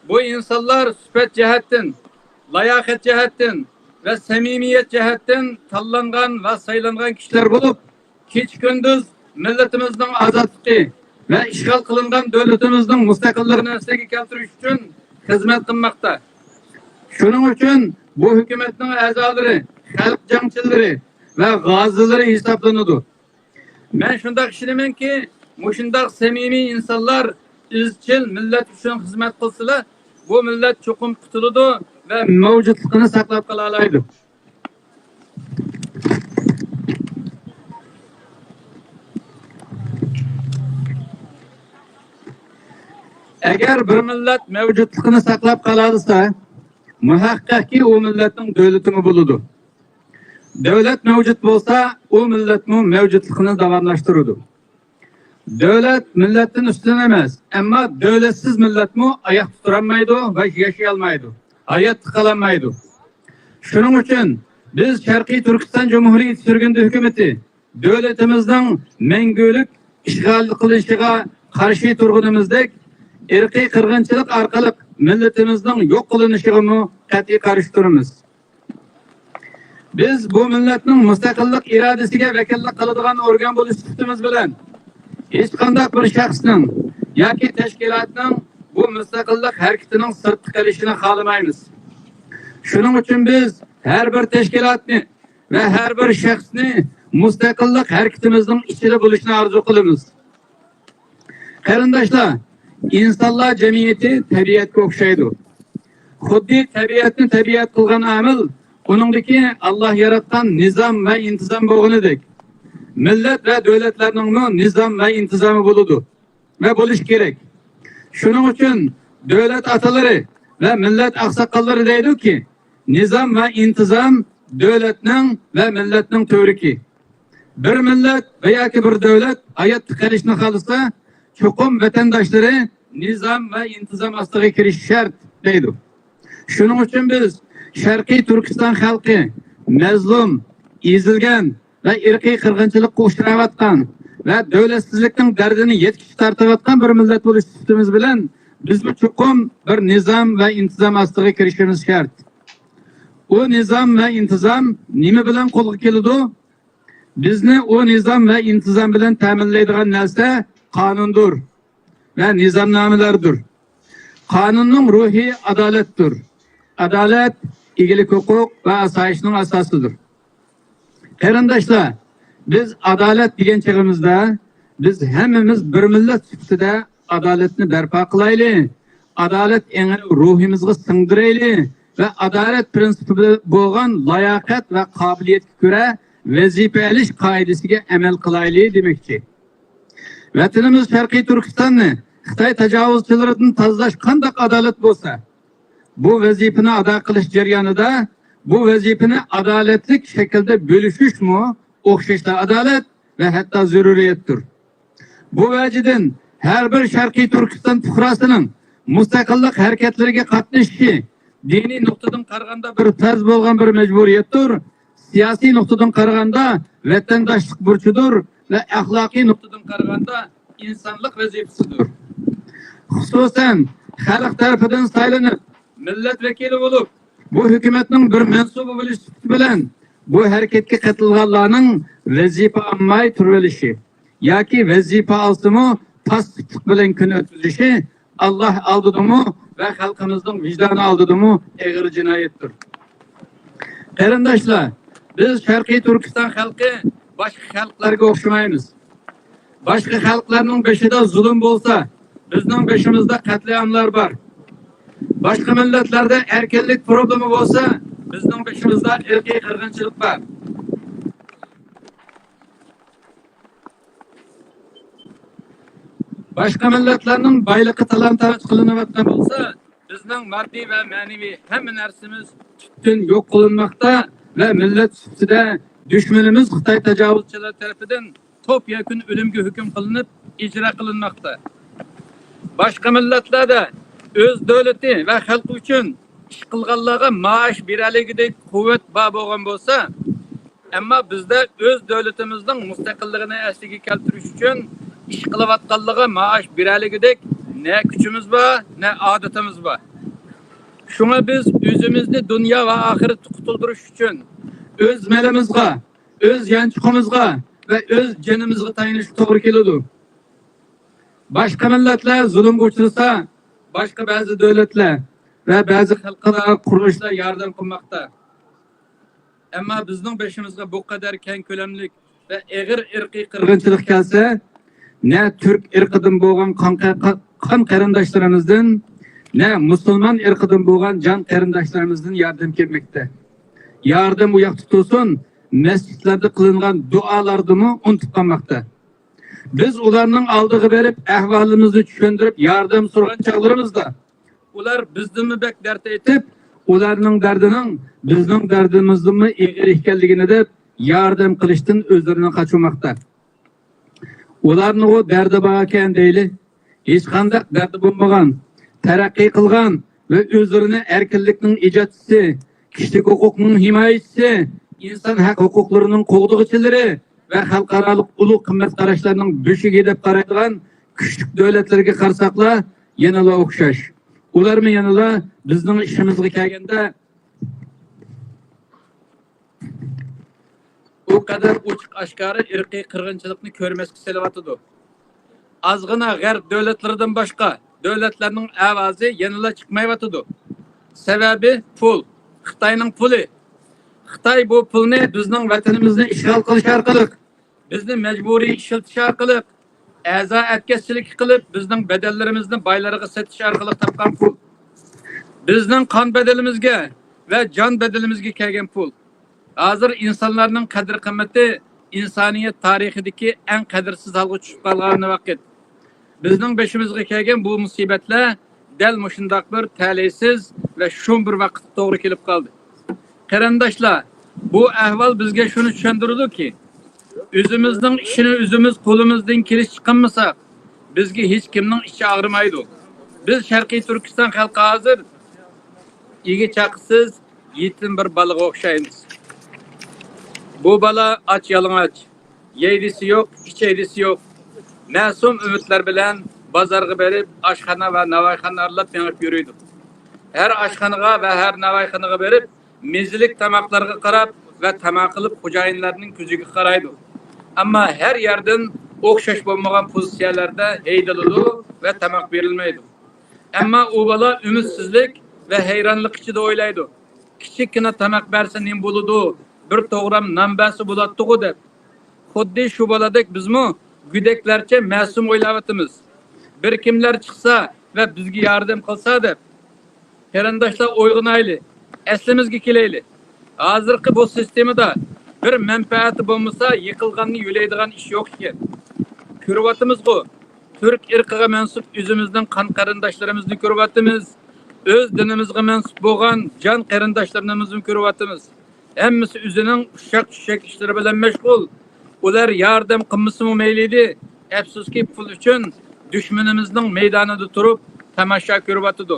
Bu insonlar sifat jihatdan, layoqat jihatdan ve samimiyat jihatdan tanlangan va saylangan kishilar bo'lib, keç gündüz milletimizden azadlığı ve işgal kılıngan devletimizden müstakilliğini asliga keltirish uchun hizmet qilmoqda. Şunun için bu hükümetin a'zolari, xalq jangchilari ve g'ozilari hisoblanadi. Men shunday ishonamanki, mushunday samimiy insonlar izchil millat uchun xizmat qilsalar, bu millat cho'qim qutuladi ve mavjudligini saqlab qola oladi. Eğer bir millet mevcutluğunu saklap kalarsa, muhakkak ki o milletin devletini buludu. Devlet mevcut olsa, o milletin mevcutluğunu davamlaştırırdı. Devlet milletin üstüne emez. Ama devletsiz millet mi ayak tuturanmaydı ve yaşayamaydı. Hayat tıkalanmaydı. Şunun için biz Şarkı Türkistan Cumhuriyeti sürgünde hükümeti devletimizden mengülük işgal kılışıga karşı turgunumuzdek irqiy qirg'inchilik orqali millatimizning yo'q qilinishiga qat'iy qarshi turamiz. Biz bu millatning mustaqillik irodasiga vakillik qiladigan organ bo'lish sifatimiz bilan hech qanday bir shaxsning yoki tashkilotning bu mustaqillik harakatining sirtqi qilishini xohlamaymiz. Shuning uchun biz har bir tashkilotni va har bir shaxsni mustaqillik harakatimizning ichida bo'lishini orzu qilamiz. Qarindoshlar, İnsanlar cemiyeti tabiatga o'xshaydi. Xuddi tabiatni tabiat qilgan amil, uningdagi Allah yaratgan nizam va intizom bo'lganidek, millat va davlatlarning nizam va intizomi bo'ladi va bo'lish kerak. Shuning uchun davlat atalari va millat oqsoqollari deydi-ki, nizam va intizom davlatning va millatning to'riki. Bir millat va yoki bir davlat hayot qilishni xohlasa, cho'qim vatandoshları nizam ve intizam ostiga kirish shart deydi. Shuning uchun biz Sharqiy Turkiston xalqi mazlum, ezilgan ve irqiy qirg'inchilikqa uchrayotgan ve davlatsizlikning dardini yetkish tortayotgan bir millat bo'lish sifatimiz bilan biz bu cho'qim bir nizam ve intizam ostiga kirishimiz shart. O nizam ve intizam nima bilan qo'lga keladi? Bizni o nizam ve intizam bilan ta'minlaydigan narsa qonundur ve nizamnamelerdir. Kanunun ruhi adalettir. Adalet, iyilik hukuk ve asayişinin asasıdır. Qarindoshlar, biz adalet degan chig'imizda biz hemmamiz bir millat sifatida adolatni barpo qilaylik. Adalet engini ruhimizga singdiraylik ve adalet prinsipi bo'lgan layoqat ve qobiliyatga ko'ra vazifa olish qoidasiga amal qilaylik demoqchi. Vatanimiz Sharqiy Turkistonni Xitoy tajovuzchilaridan tozalash qanday adolat bo'lsa, bu vazifani ado qilish jarayonida bu vazifani adolatli shaklda bo'lishishmi o'xshashda adolat ve hatta zaruriyatdir. Bu vajidan her bir Sharqiy Turkiston fuqarosining mustaqillik harakatlariga qatnashishi diniy nuqtadan qaraganda bir farz bo'lgan bir majburiyatdir. Siyosiy nuqtadan qaraganda vatandoshlik burchidir ve ahlaki noktadan qaraganda insanlık vazifesidir. Xususan xalq tarafidan saylanib milletvekili olup bu hükümetin bir mensubu bo'lish bilan bu hareketga qatnashganlarning vazifa olmay turilishi yoki vazifa olsimi pastlik bilan kun o'tkazishi Allah aldıdımı ve halkımızın vicdanı aldıdımı eğer cinayettir. Qarindoshlar, biz Sharqiy Turkiston xalqi boshqa xalqlarga o'xshamaymiz. Boshqa xalqlarning beshida zulm bo'lsa, bizning beshimizda qatliamlar bor. Boshqa millatlarda erkinlik problemi bo'lsa, bizning beshimizda irqiy qirg'inchilik bor. Boshqa millatlarning boyligi talon-taroj qilinayotgan bo'lsa, bizning moddiy va ma'naviy hamma narsamiz tubdan yo'q qilinmoqda ve millet sifatida düşmanımız Xitoy tajovuzchilari tarafidan top yakun o'limga hukm qilinib ijro qilinmoqda. Boshqa millatlarda o'z davlati va xalqi uchun ish qilganlarga maosh beraligidek quvvat bor bo'lgan bo'lsa, ammo bizda o'z davlatimizning mustaqilligini asliga keltirish uchun ish qilayotganlarga maosh beraligidek ne kuchimiz bor, ne odatimiz bor. Şuna biz özümüzni dünya ve ahireti kutulduruz için öz melimizga, öz yançıqımızga ve öz canımızga tayinish to'g'ri keladi. Başka milletler zulüm uçursa, başka bazı devletler ve bazı xalqaro qurilishlar yardım qilmoqda. Ama bizning beshimizga bu kadar keng ko'lamlik ve eg'ir irqiy qirg'inchilik kelsa, ne Türk irqidan bo'lgan qon qarindoshlarımızdan ne Müslüman ırkıdan boğan can qarindoshlarımızdan yardım kelmekte. Yardım uyak tutulsun, mescitlerde kılınan dualardımı unutup kalmakta. Biz ularının aldığı verip ahvalımızı düşündürüp yardım soran çağlarımızda. Ular bizden mi bek dert etip, ularının derdinin bizden derdimizden mi eğer ihkelliğini de yardım kılıştın özlerine kaçırmakta. Ularının o derdi bağırken değil, hiç kandak derdi bulmagan, terakki kılgan ve özlerine erkinlikinin icatçısı, kişilik hukukunun himayetçisi, insan hak hukuklarının qoğduğuçileri ve halkaralık ulu kımmet araçlarının düşük edip karaydıgan küçük devletlerine karsakla yanıla okşaş. Ular mı yanıla bizden işimizde kelgende o kadar uçuk aşkarı irqiy qirg'inchilikni ko'rmasga selayotidu. Azg'ina g'arb davlatlaridan boshqa davlatlarning ovozi yanada chiqmayotidi. Sababi pul, Xitoyning puli. Xitoy bu pulni bizning vatanimizni ishg'ol qilish orqali, bizni majburiy ishlatish orqali, a'zo atkazchilik qilib, bizning badallarimizni boylarga sotish orqali topgan pul. Bizning qon badalimizga va jon badalimizga kelgan pul. Hazır insanların qadr qimmati insoniyat tarixidagi eng qadrsiz holga tushib qolgan vaqt. Bizning beshimizga kelgan bu musibatlar dal mushundaq bir talihsiz ve shum bir vaqt to'g'ri kelib qoldi. Qarindoshlar, bu ahvol bizga shuni tushuntirdi-ki, o'zimizning ishini o'zimiz qo'limizdan kelish chiqarmasak, bizga hech kimning ichi og'rimaydi. Biz Sharqiy Turkiston xalqi hozir ega chaqisiz yetim bir balaga o'xshaymiz. Bu bala aç yalıngaç, yeydisi yok, içeydisi yok. Masum ümitler bilen bazarga berip aşxana ve navayxana aralab mengip yürüydü. Her aşxanaga ve her navayxanaga berip mezilik tamaklarga qarab ve tamak qilib xo'jayinlarning ko'ziga qaraydi. Ama her yerden o'xshash bo'lmagan pozitsiyalarda heydaladi ve tamak berilmaydi. Ama u bala ümitsizlik ve hayranlık ichida o'ylaydi. Kichikkina tamak bersa nim bo'ladi? Bir to'g'ram nambasi bo'ladi-ku deb. Xuddi shu boladek bizmi güdeklerçe masum o'ylayapmiz. Bir kimler chiqsa ve bizga yardım qilsa deb. Qarindoshlar o'yg'onayli, aslimizga kelayli. Hozirgi bu sistemada bir manfaati bo'lmasa, yiqilganni yo'laydigan ish yo'q ekan. Ko'ryapmiz-ku. Türk irqiga mansub o'zimizning qon qarindoshlarimizni ko'ryapmiz. Öz dinimizga mansub bo'lgan jon qarindoshlarimizni ko'ryapmiz. Hemmisi o'zining ushak ishlari bilan mashg'ul. Ular yardım qilmasimi maylidi. Afsuski pul uchun dushmanimizning maydonida turib tomosha ko'ryapti.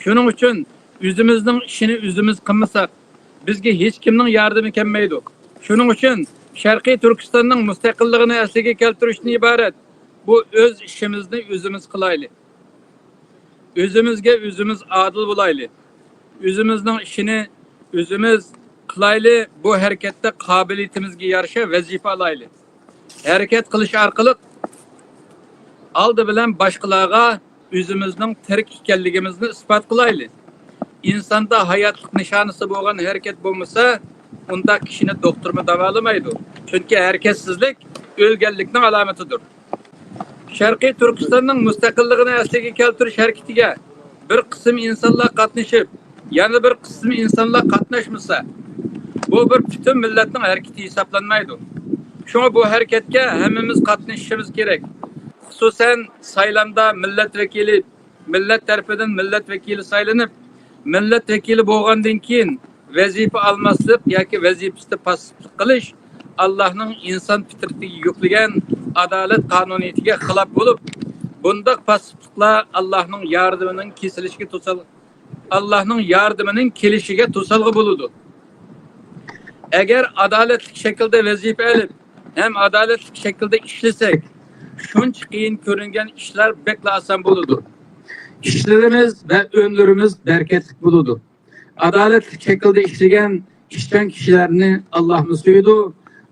Shuning uchun o'zimizning ishini o'zimiz qilmasak, bizga hech kimning yordami kelmaydi. Shuning uchun Sharqiy Turkistonning mustaqilligini asliga keltirishdan iborat. Bu o'z ishimizni o'zimiz qilaylik. Özümüzge özümüz adil bulaylı. Özümüzden işini özümüz kılaylı, bu harekette kabiliyetimizge yarışa vazife alaylı. Hareket kılış arkalık aldı bilen başkalarına o'zimizning tirik ekanligimizni isbot qilaylik. İnsanda hayatlık nişanısı bo'lgan harakat bo'lmasa, unda kishini doktormi davolamaydi. Chunki haraketsizlik o'lganlikning alomatidir. Sharqiy Turkistonning mustaqilligini asliga keltirish harakatiga bir qism insonlar qatnashib, yana bir qism insonlar qatnashmasa, bu bir butun millatning harakati hisoblanmaydi. Shunga bu harakatga hammamiz qatnashishimiz kerak. Xususan saylamda millat tarafidan millat vakili saylanib, millat vakili bo'lgandan keyin vazifa almaslik yoki vazifasida passivlik qilish Allohning inson fitratiga yuklagan adolat qonuniyatiga xilof bo'lib, bundaq passivliklar Allohning yordamining kelishiga to'salg'i bo'ladi. Agar adolatli shaklda vazifa olib, ham adolatli shaklda ishlasak, shuncha qiyin ko'ringan ishlar bekla oson bo'ladi. İşlerimiz ve ömrümüz bereketli buludu. Adaletli şekilde işleyen işten kişilerini Allah'ımız söyledi.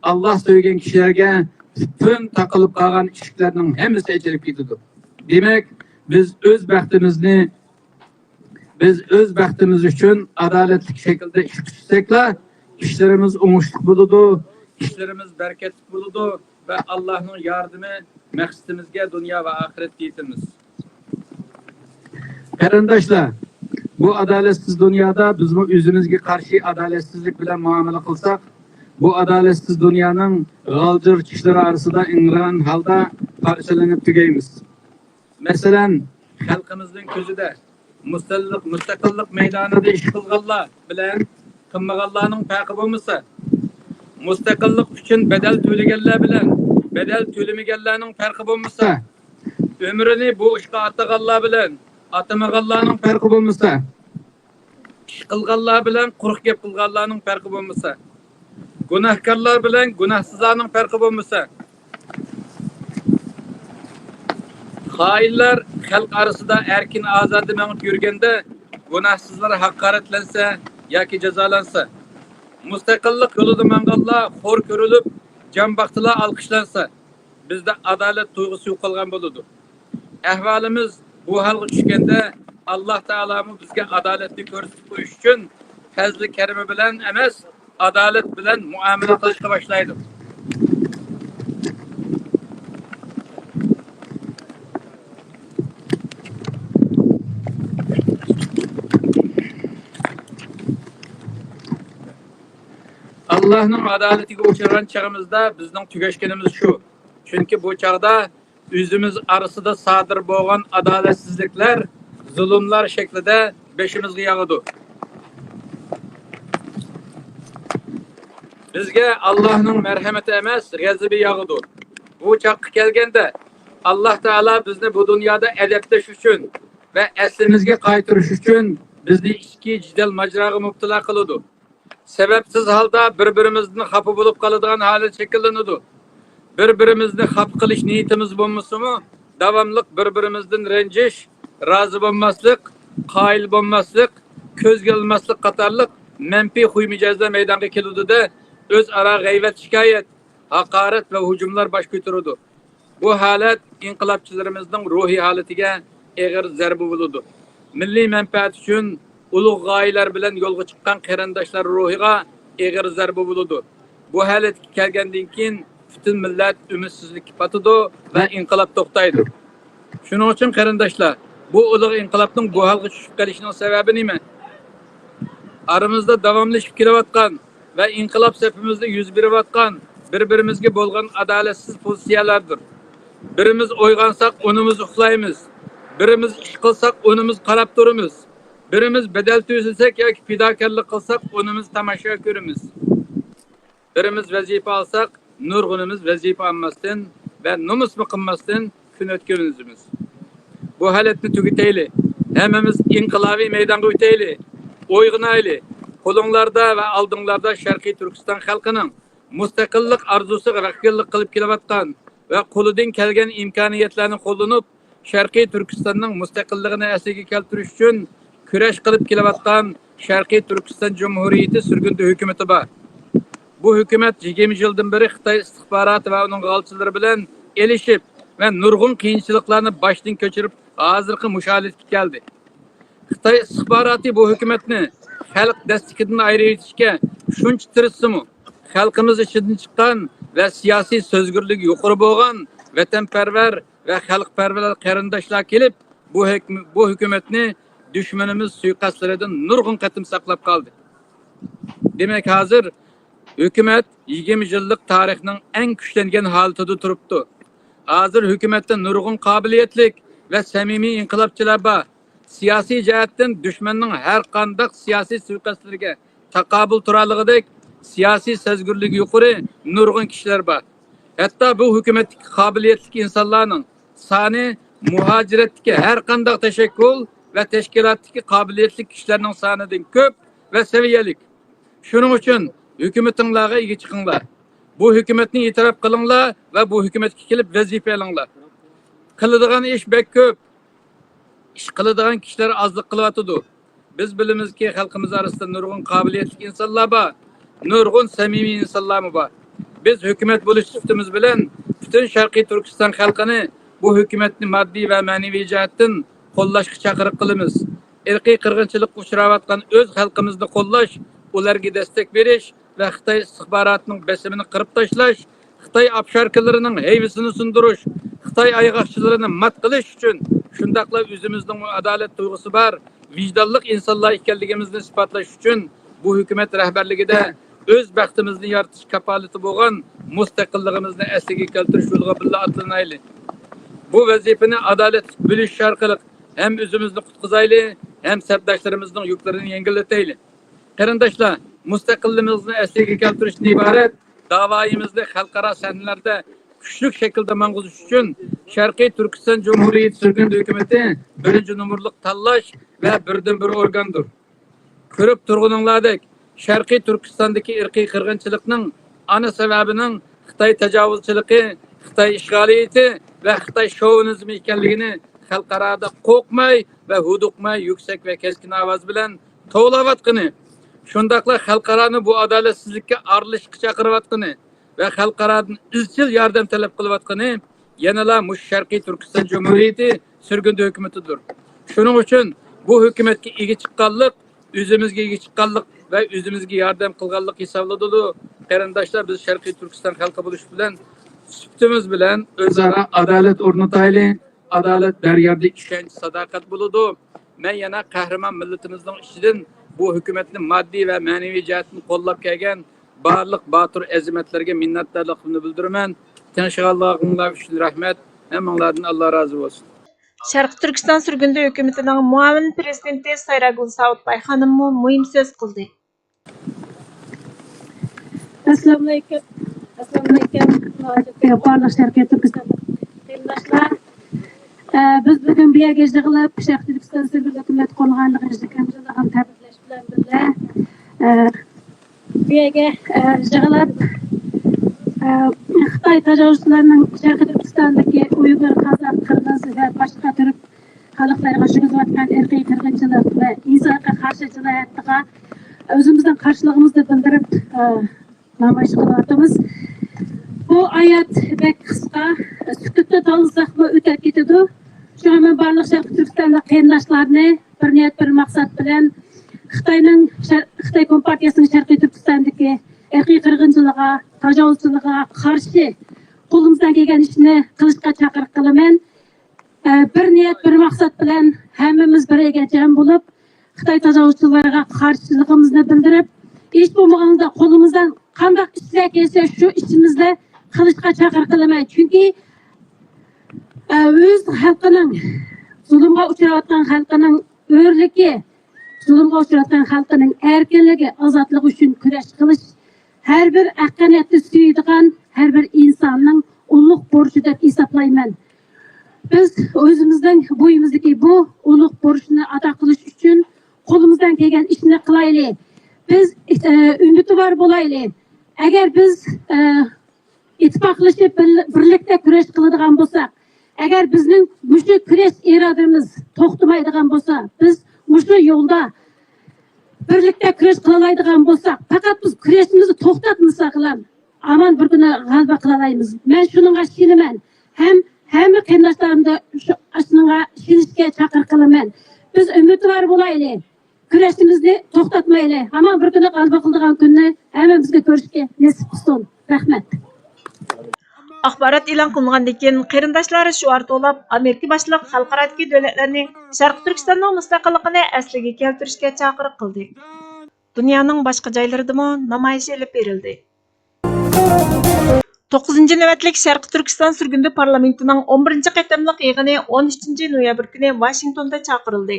Allah söyleyen kişilerge bütün takılıp kalan işlerinin hepsi ecelip gidiyordu. Demek biz öz bəxtimiz için adaletli şekilde işlesekle işlerimiz umuşluk buludu. İşlerimiz bereketli buludu ve Allah'ın yardımı məqsədimizge dünya ve ahiret yetimiz. Qarindoshlar, bu adaletsiz dünyada biz bu özümüzge karşı adaletsizlik bilen muamele kılsak, bu adaletsiz dünyanın g'aldir kişileri arasında ingiran halda parçalanıp tügeymiz. Mesela halkımızın közüde müstakillik meydanında iş kılganlar bilen kılmaganlarning farkı bo'lmasa, müstakillik için bedel tölegenler bilen bedel tölemegenlerning farkı bo'lmasa, ömrünü bu işe ataganlar bilen atamaganlarning farkı bo'lmasa, ish qilganlar bilan quruq gap qilganlarning farkı bo'lmasa, gunohkorlar bilan gunohsizlarning farkı bo'lmasa, xoinlar xalq arasida erkin ozod mengib yurganda gunohsizlar haqoratlansa yoki jazolansa, mustaqillik yo'lida manganlar xo'r ko'rilib, jambaqtilar alqishlansa, bizda adolat tuyg'usi yo'qolgan bo'ladi. Ahvolimiz bu halga tushganda Allah Teala'mı bizge adaletli ko'rsatib qo'yish uchun fazli kerimi bilan emas, adalet bilan muamele qilishga boshlaydi. Allah'ın adaletiga o'chirgan chog'imizda bizning tugashganimiz shu. Chunki bu chog'da o'zimiz arasida sodir bo'lgan adolatsizliklar, zulmlar shaklida beshimizga yog'adi. Bizga Allohning marhamati emas, g'azabi yog'adi. Bu chaqqa kelganda Alloh taolo bizni bu dunyoda adablash uchun va aslimizga qaytarish uchun bizni ikki jidal majroga mubtalo qiladi. Sebepsiz halda birbirimizden xafa bulup kaladigan hali şekillenidi. Birbirimizni xafa qilish niyetimiz bo'lmasa-mu, davamlıq birbirimizden renjish, razı bo'lmaslik, qoyil bo'lmaslik, ko'zga ilmaslik qatorliq manfiy huy mijozlar maydonga keludi-da, o'zaro g'ayvat shikoyat, haqorat va hujumlar bosh ko'taradi. Bu holat inqilobchilarimizning ruhiy holatiga og'ir zarba bo'ladi. Milliy manfaat uchun ulug' g'oyalar bilan yo'lga chiqqan qarindoshlar ruhiga og'ir zarba bo'ladi. Bu holatga kelgandan keyin butun millat umidsizlikka patidi va inqilob to'xtaydi. Shuning uchun qarindoshlar, bu ulug' inqilobning bu holga tushib qolishining sababi nima? Aramızda davamlashib kelayotgan va inqilob safimizda yuz berayotgan bir-birimizga bo'lgan adolatsiz pozitsiyalardir. Birimiz o'ygansak, onimiz uxlaymiz. Birimiz ish qilsak, onimiz qarab turamiz. Birimiz bedel tüysilsek yoki fidokorlik qilsak, onimiz tomosha ko'ramiz. Birimiz vazifa alsak, nurg'unimiz vazifa olmasdan va nomusmi qilmasdan kun o'tkazamiz. Bu holatni tugataylik. Hammamiz inqilobiy maydonga o'taylik. O'yg'inaylik. Qo'linglarda va oldinglarda Sharqiy Turkiston xalqining mustaqillik orzusiga vakillik qilib kelayotgan va qo'lidan kelgan imkoniyatlarni qo'llanib, Sharqiy Turkistonning mustaqilligini asliga keltirish uchun kurash qilib kelayotgan Sharqiy Turkiston Cumhuriyeti sürgüntü hükümeti var. Bu hükümet 20 yıldan beri Xitoy istihbaratı ve onun g'alchilari bilan elishib ve nurg'un qiyinchiliklarni boshdan ko'chirib hozirgi mushohadaga keldi. Xitoy istixboroti bu hukumatni xalq dastikidan ayirishga shuncha tirishsimi, xalqimiz ichidan chiqqan va siyosiy so'zgirligi yuqori bo'lgan vatanparvar va xalqparvar qarindoshlar kelib, bu hukumatni dushmanimiz suiqastlaridan nurg'un qatim saqlab qoldi. Demak, hozir hukumat 20 yillik tarixning eng kuchlangan holatida turibdi. Hozir hukumatda nurg'un qobiliyatlik va samimiy inqilobchilar bor. Siyosiy jihatdan dushmanning har qanday siyosiy suiqastlariga taqobil turaligidek siyosiy sezgirligi yuqori nurg'un kishilar bor. Hatto bu hukumatdagi qobiliyatli insonlarning soni muhojiratdagi har qanday tashakkul va tashkilotdagi qobiliyatli kishilarning sonidan ko'p va saviyalik. Shuning uchun hukumatinglarga ega chiqinglar. Bu hukumatni e'tirof qilinglar va bu hukumatga kelib vazifa olinglar. Qiladigan ish bek ko'p. Ish qiladigan kishilar ozlik qilyotidi. Biz bilimizki xalqimiz orasida nurg'un qobiliyatli insonlar bor, nurg'un samimiy insonlar bor. Biz hukumat bo'lish sifatimiz bilan butun Sharqiy Turkiston xalqini bu hukumatni moddiy va ma'naviy jihatdan qo'llashga chaqiriq qilamiz. Irqiy qirg'inchilikka uchrayotgan o'z xalqimizni qo'llash, ularga destek berish va Xitoy istixborotining besimini qirib tashlash, Xitoy obsharkalarining hayvisini sundirish, Xitoy ayg'oqchilarini mat qilish uchun shundaqla o'zimizning adolat tuyg'usi bor, vijdonli insonlar ekanligimizni isbotlash uchun bu hukumat rahbarligida o'z baxtimizni yaratish kapolati bo'lgan mustaqilligimizni asliga keltirish yo'liga birga atlanaylik. Bu vazifani adolatli bo'lish orqali hem o'zimizni qutqizaylik, hem sabdoshlarimizning yuklarini yengillataylik. Qarindoshlar, mustaqilligimizni asliga keltirishdan iborat da'voyimizni xalqaro sahnalarda kuchli shaklda mang'uzish uchun Sharqiy Turkiston Jumhuriyati surgun hukumati birinchi numurliq tanlash va birdan-bir organdir. Ko'rib turganinglardek, Sharqiy Turkistondagi irqiy qirg'inchilikning ana sababining Xitoy tajovuzchiligi, Xitoy ishg'oliyati va Xitoy shovinizmi ekanligini xalqaroda qo'rqmay va huduqmay yuksak va keskin ovoz bilan to'g'layotgani, shundaqla xalqaroni bu adolatsizlikka arilishga chaqirayotgani va xalqarodan izchil yordam talab qilayotgani yanala mush Sharqiy Turkiston Jumhuriyati surgun hukumatidir. Shuning uchun bu hukumatga ega chiqqanlik, o'zimizga ega chiqqanlik va o'zimizga yordam qilganlik hisoblanadi. Qarindoshlar, biz Sharqiy Turkiston xalqi bo'lish bilan suhbatimiz bilan o'zaro adolat o'rnataylik. Adolat daryoda ishonch, sadoqat bo'ladi. Men yana qahramon millatimizning ichidan bu hukumatning moddiy va ma'naviy jihatdan qo'llab kelgan barliq botir azimatlarga minnatdorligimni bildiraman. Tinchlig'inglar uchun rahmat. Hammanglardan Alloh rozi bo'lsin. Sharq Turkiston surgundi hukumatining muavin prezidenti Sayragul Saudbay xonim muhim so'z qildi. Assalomu alaykum. Barliq Sharqiy Turkiston tengdoshlar. Biz bugun bu yerga yig'ilib Sharqiy Turkiston surgundi hukumat qolganligini ham tabriklash bilan birga bu yerga yig'ilib Xitoy tajovuzchilarining Sharqiy Turkistondagi Uyg'ur, Qozoq, Qirg'iz va boshqa turk xalqlariga yurgizayotgan irqiy qirg'inchilik va insonga qarshi jinoyatga o'zimizning qarshiligimizni bildirib namoyish qilyapmiz. Bu oyat bek qisqa, sukutda tolsak bu o'tib ketadi. Shunga men barliq Sharqiy Turkistonda qarindoshlarni bir niyat, bir maqsad bilan Xitoy Kompartiyasining Sharqiy Turkistondagi irqiy qirg'inchilikqa, tajovuzchilikqa qarshi qo'limizdan kelgan ishni qilishga chaqiriq qilaman. Bir niyat, bir maqsad bilan hammamiz birga jam bo'lib, Xitoy tajovuzchilariga qarshiligimizni bildirib, ish bo'lmaganda qo'limizdan qanday ishlar kelsa shu ishimizda qilishga chaqiriq qilaman. Chunki o'z xalqining zulmga uchrayotgan xalqining o'rligi, zulmga uchrayotgan xalqining erkinligi, ozodligi uchun kurash qilish har bir haqqoniyatni suyadigan har bir insonning ulug' burchi deb hisoblayman. Biz o'zimizning bo'yimizdagi bu ulug' burchni ado qilish uchun qo'limizdan kelgan ishni qilaylik. Biz umidvor bo'laylik. Agar biz ittifoqlashib birlikda kurash qiladigan bo'lsak, agar bizning mushu kurash irodamiz to'xtamaydigan bo'lsa, biz mushu yo'lda birlikda kurash qiladigan bo'lsak, faqat biz kurashimizni to'xtatmasak ham aman bir kuni g'alaba qilalaymiz. Men shunga ishonaman. Hamma qiyinchiliklarga shunga ishonishga diye çakır kılımen. Biz ümit var bulaylı. Küreşimizni toxtatmaylı. Ama bir günü qalba qıldığan günni hemen bizge görüşke nesip tutsun. Rahmet. Axborot e'lon qilingandan keyin qarindoshlari shu ortoqlab Amerika boshliq xalqarodagi davlatlarni Sharq Turkistonning mustaqilligini asliga keltirishga chaqiriq qildi. Dunyoning boshqa joylaridami namoyish olib berildi. 9-navbatlik Sharq Turkiston surgundi parlamentining 11-qatimliq yig'ini 13-noyabr kuni Washingtonda chaqirildi.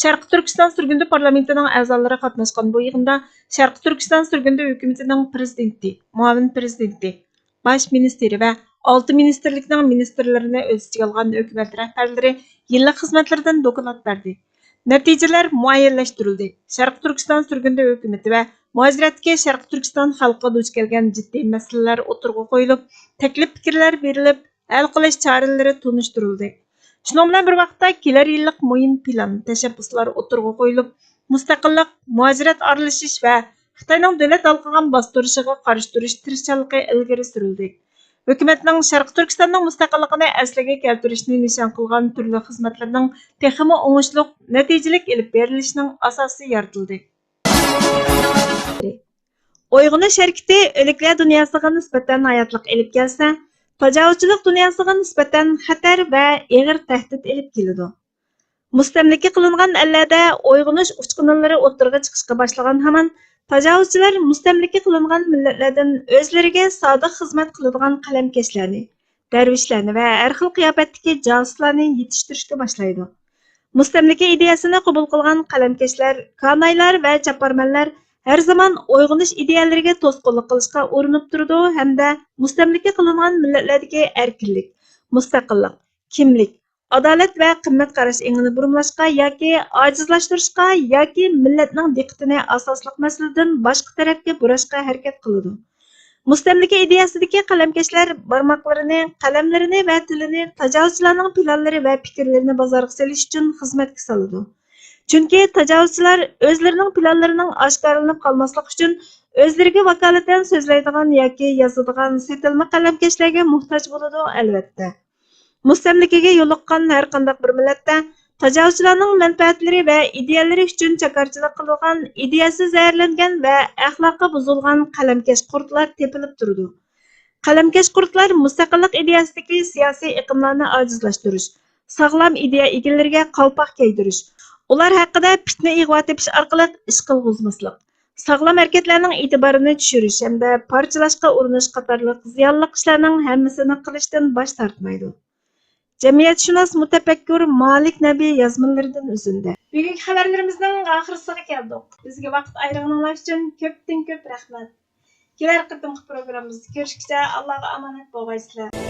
Sharq Turkiston surgundi parlamentining a'zolari qatnashgan bu yig'inda Sharq Turkiston surgundi hukumatining prezidenti, muavin prezidenti, bosh ministri va 6 ministerlikning ministrlarini o'z ichiga olgan hukumat rahbarlari yillik xizmatlaridan doklad berdi. Natijalar muayyanlashtirildi. Sharq Turkiston surgundi hukumati va muaziratga Sharq Turkiston xalqiga duch kelgan jiddiy masalalar o'tirg'a qo'yilib, taklif fikrlar berilib, hal qilish choralari tunishtirildi. Shuningdek bilan bir vaqtda kelar yillik muhim plan, tashabbuslar o'tirg'a qo'yilib, mustaqillik, muazirat aralashish va Xitoyning davlat halqigan bostirishiga qarshi turish tirishchanligi ilgari surildi. Hukumatning Sharq Turkistonning mustaqilligini asliga keltirishni nishon qilgan turli xizmatlarning texmi o'ngishli, natijalik olib berilishining asosi yaratildi. Uyg'unish harakati o'liklar dunyosiga nisbatan hayotlik olib kelsa, tajovuzchilik dunyosiga nisbatan xatar va og'ir tahdid olib keladi. Mustamlika qilingan ellarda uyg'unish uchqunlari o'tirg'a chiqishga boshlagan hamon tajovuzchilar mustamlika qilingan millatlardan o'zlariga sodiq xizmat qiladigan qalamkashlarni, darvishlarni va har xil qiyofatdagi josuslarni yetishtirishga boshlaydi. Mustamlika ideyasini qabul qilgan qalamkashlar, kanaylar va chaparmanlar har zaman uyg'unish ideyalariga to'sqinlik qilishga urinib turdi hamda mustamlika qilingan millatlardagi erkinlik, mustaqillik, kimlik, adolat va qimmat qarash engini burumlashga yoki ojizlashtirishga yoki millatning diqqatini asosliq masaladan boshqa tarafga burashga harakat qiladi. Mustamlika ideyasidagi qalamkashlar barmoqlarini, qalamlarini va tilini tajovuzchilarning planlari va fikrlarini bozorga solish uchun xizmatga soladi. Chunki tajovuzchilar o'zlarining planlarining oshkorlanib qolmasligi uchun o'zlariga vakolatan so'zlaydigan yoki yozadigan setilma qalamkashlarga muhtoj bo'ladi albatta. Mustamlikaga yo'liqqan har qanday bir millatda tajovuzchilarning manfaatlari va ideyalari uchun chakarchilik qilgan, ideyasi zaharlangan va axloqi buzilgan qalamkash qurtlar tepilib turdi. Qalamkash qurtlar mustaqillik ideyasidagi siyosiy iqimlarni ojizlashtirish, sog'lom ideya egalariga qalpoq kiydirish, ular haqida fitna ig'vo tepish orqali ish qilg'izmaslik, sog'lom harakatlarning e'tiborini tushirish hamda parchalashga urinish qatorliq ziyonli ishlarning hammasini qilishdan bosh tortmaydi. Cemiyatshunos mutafakkur Malik Nabiy yozmalaridan o'zindi. Bugungi xabarlarimizning oxirisiga keldik. Bizga vaqt ayirganingiz uchun ko'pdan ko'p rahmat. Kelar qatimqi programmamizda ko'rishguncha Allohga omonat bo'lgaysizlar.